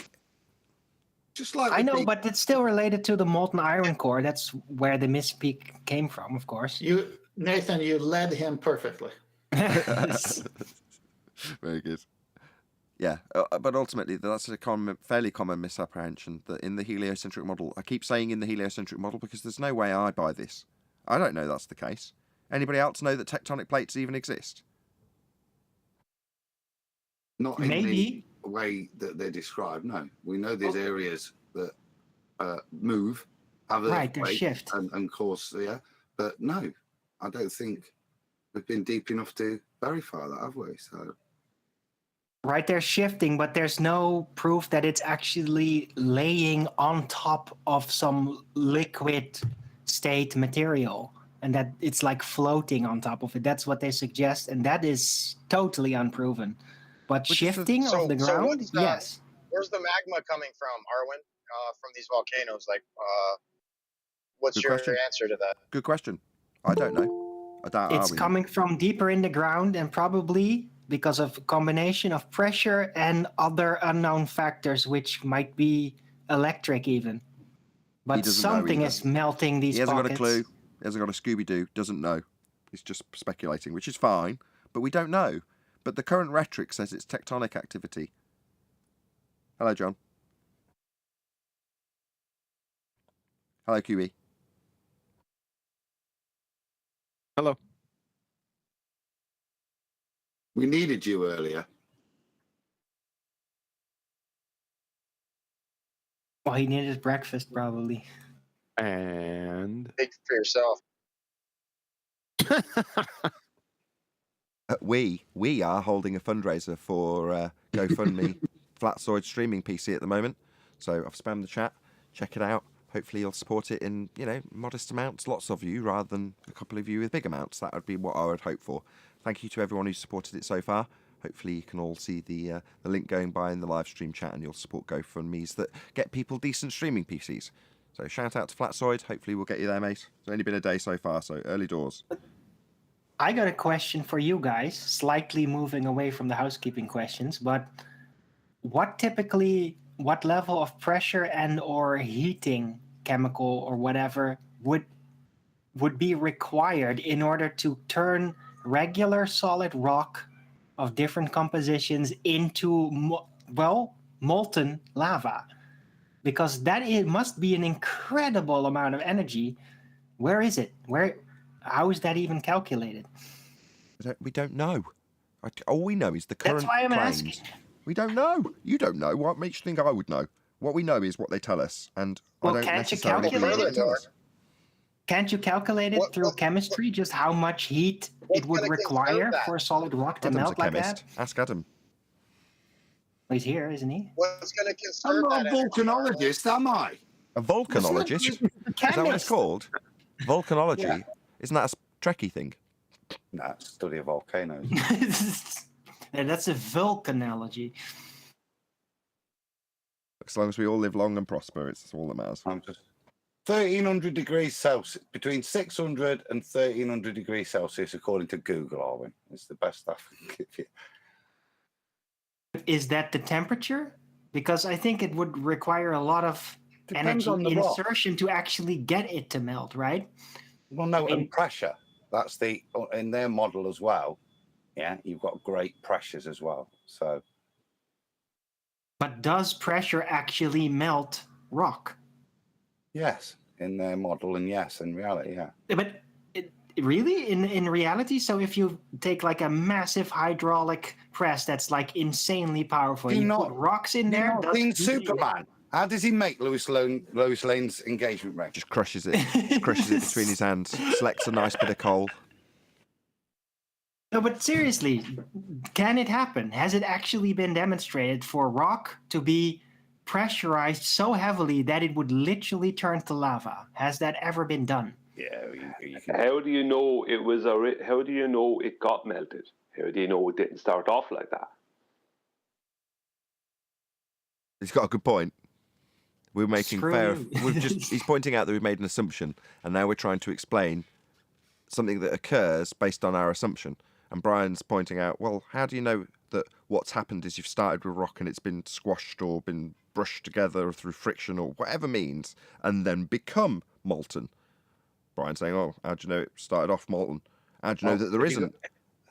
Just like I know, but it's still related to the molten iron core. That's where the misspeak came from, of course. Nathan, you led him perfectly. Very good. Yeah, but ultimately, that's a fairly common misapprehension that in the heliocentric model, I keep saying in the heliocentric model because there's no way I buy this. I don't know that's the case. Anybody else know that tectonic plates even exist? Not in the way that they're described, no. We know there's areas that move, have they shift. And cause, yeah. But no, I don't think we've been deep enough to verify that, have we? So... Right, they're shifting, but there's no proof that it's actually laying on top of some liquid state material and that it's like floating on top of it. That's what they suggest, and that is totally unproven. But shifting of the ground, yes. Where's the magma coming from, Arwen? From these volcanoes? Like, what's Good your question. answer to that? Good question. I don't know. It's coming from deeper in the ground and probably because of a combination of pressure and other unknown factors, which might be electric even. But something is melting these pockets. He hasn't got a clue. He hasn't got a Scooby-Doo. Doesn't know. He's just speculating, which is fine. But we don't know. But the current rhetoric says it's tectonic activity. Hello, John. Hello, QE. Hello. We needed you earlier. Well, he needed breakfast, probably. And... Think for yourself. We are holding a fundraiser for GoFundMe Flatzoid streaming PC at the moment. So I've spammed the chat. Check it out. Hopefully you'll support it in, modest amounts. Lots of you rather than a couple of you with big amounts. That would be what I would hope for. Thank you to everyone who's supported it so far. Hopefully you can all see the link going by in the live stream chat and you'll support GoFundMes that get people decent streaming PCs. So shout out to Flatzoid. Hopefully we'll get you there, mate. It's only been a day so far, so early doors. I got a question for you guys, slightly moving away from the housekeeping questions, but what level of pressure and or heating chemical or whatever would be required in order to turn regular solid rock of different compositions into molten lava? Because it must be an incredible amount of energy. Where is it? How is that even calculated? We don't know. All we know is the current That's why I'm claims. asking. We don't know. You don't know. What makes you think I would know? What we know is what they tell us, and I don't necessarily believe what they tell us. Can't you calculate it through chemistry? Just how much heat it would require for a solid rock to melt like that? Ask Adam. He's here, isn't he? What's going to conserve I'm that not a volcanologist, am I? A volcanologist? Is that what it's called? Volcanology? Yeah. Isn't that a Trekkie thing? No, study of volcanoes. That's a volcanology. As long as we all live long and prosper, it's all that matters. I'm just 1,300 degrees Celsius, between 600 and 1,300 degrees Celsius, according to Google, Arwin. It's the best stuff I can give you. Is that the temperature? Because I think it would require a lot of Depends on energy the rock. insertion to actually get it to melt, right? Well, no, I mean- and pressure. That's the in their model as well. Yeah, you've got great pressures as well. So, But does pressure actually melt rock? yes, in their model, and yes, in reality, yeah. But really, in reality, so if you take like a massive hydraulic press that's like insanely powerful, You you not- put rocks in there. You've not does seen it- Superman. How does he make Lois Lane's engagement ring? Just crushes it. Just crushes it between his hands. Selects a nice bit of coal. No, but seriously, can it happen? Has it actually been demonstrated for rock to be pressurized so heavily that it would literally turn to lava? Has that ever been done? Yeah, you can. How do you know it was how do you know it got melted? How do you know it didn't start off like that? He's got a good point. We're making Screw fair. you. He's pointing out that we've made an assumption, and now we're trying to explain something that occurs based on our assumption. And Brian's pointing out, well, how do you know that what's happened is you've started with rock and it's been squashed or been brushed together through friction or whatever means, and then become molten? Brian's saying, oh, how do you know it started off molten? How do you know that there isn't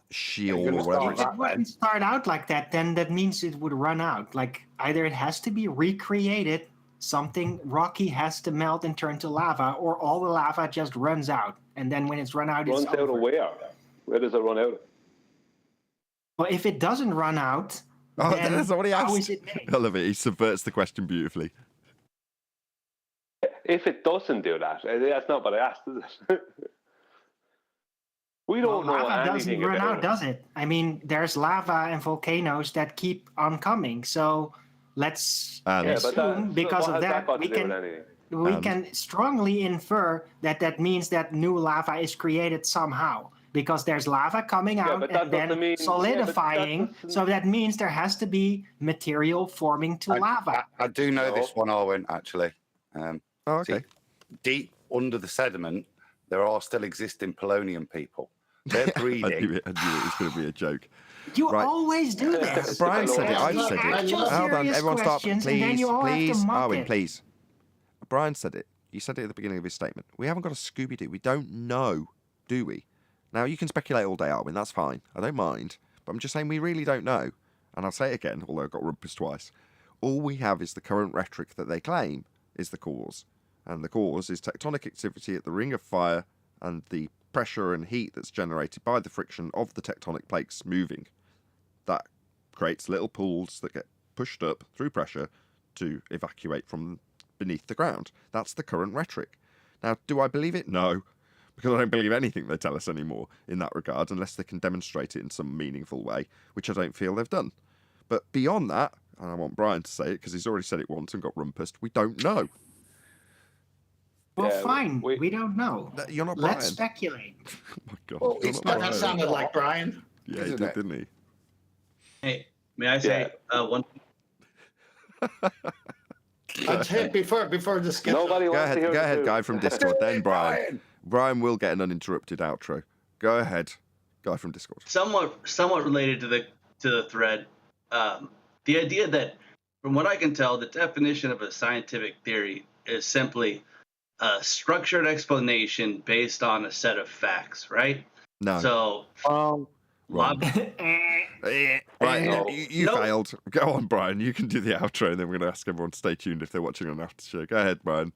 shield or whatever? If it wouldn't start out like that, then that means it would run out. Like either it has to be recreated, something rocky has to melt and turn to lava, or all the lava just runs out. And then when it's run out, Runs it's out of over. where? Where does it run out? Well, if it doesn't run out, Oh, then that's not what he how asked. is it made? I love it. He subverts the question beautifully. If it doesn't do that, that's not what I asked, is it? We don't know Lava doesn't anything run about out, it. does it? I mean, there's lava and volcanoes that keep on coming. So let's And- Yeah, but assume because what of has that, got we to do with can anything? we And- can strongly infer that that means that new lava is created somehow. Because there's lava coming out but that and then doesn't mean- yeah, but that solidifying. doesn't- So that means there has to be material forming to lava. I do know No. this one, Arwen, actually. Oh, okay. See, deep under the sediment, there are still existing polonium people. They're I breeding. knew it was going to be a joke. You Right. always do this. Brian said it. Ask I've the said it. actual Hold on, serious everyone stop. questions, and then Please, you all have please. to mock Owen, it. please. Brian said it. He said it at the beginning of his statement. We haven't got a Scooby-Doo. We don't know, do we? Now, you can speculate all day, Arwin. That's fine. I don't mind. But I'm just saying we really don't know. And I'll say it again, although I got rumpus twice. All we have is the current rhetoric that they claim is the cause. And the cause is tectonic activity at the Ring of Fire and the pressure and heat that's generated by the friction of the tectonic plates moving. That creates little pools that get pushed up through pressure to evacuate from beneath the ground. That's the current rhetoric. Now, do I believe it? No. Because I don't believe anything they tell us anymore in that regard, unless they can demonstrate it in some meaningful way, which I don't feel they've done. But beyond that, and I want Brian to say it because he's already said it once and got rumpused, we don't know. Well, Yeah, fine. we- We don't know. You're not Let's Brian. speculate. Oh my God. Well, you're it's not not, that Brian. sounded like Brian. Yeah, he Isn't did, it? didn't he? Hey, may I say one? Before this gets Nobody Go wants ahead, to hear go the ahead, truth. guy from Discord, then Brian. Brian will get an uninterrupted outro. Go ahead, guy from Discord. Somewhat related to the thread. The idea that, from what I can tell, the definition of a scientific theory is simply a structured explanation based on a set of facts, right? No. So, Wrong. Right, No. you Nope. failed. Go on, Brian. You can do the outro, and then we're going to ask everyone to stay tuned if they're watching on after show. Go ahead, Brian.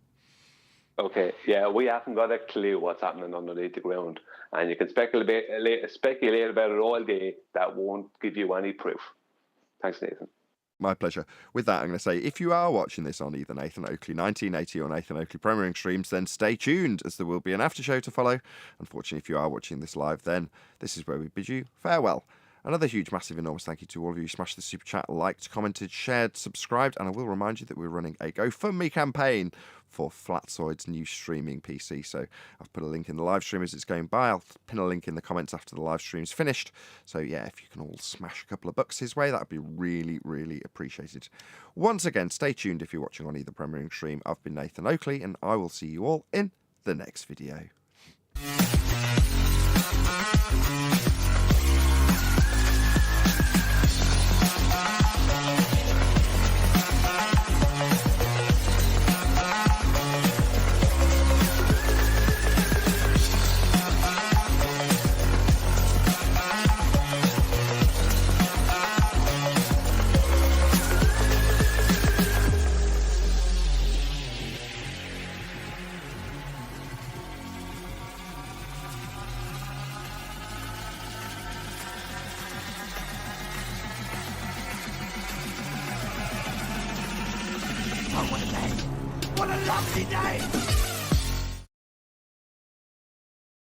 Okay, yeah, we haven't got a clue what's happening underneath the ground, and you can speculate about it all day. That won't give you any proof. Thanks, Nathan. My pleasure. With that, I'm going to say, if you are watching this on either Nathan Oakley 1980 or Nathan Oakley premiering streams, then stay tuned, as there will be an after show to follow. Unfortunately, if you are watching this live, then this is where we bid you farewell. Another huge, massive, enormous thank you to all of you who smashed the super chat, liked, commented, shared, subscribed, and I will remind you that we're running a GoFundMe campaign for Flatzoid's new streaming PC. So I've put a link in the live stream as it's going by. I'll pin a link in the comments after the live stream's finished. So yeah, if you can all smash a couple of bucks his way, that would be really, really appreciated. Once again, stay tuned if you're watching on either premiering stream. I've been Nathan Oakley, and I will see you all in the next video. What a lovely day!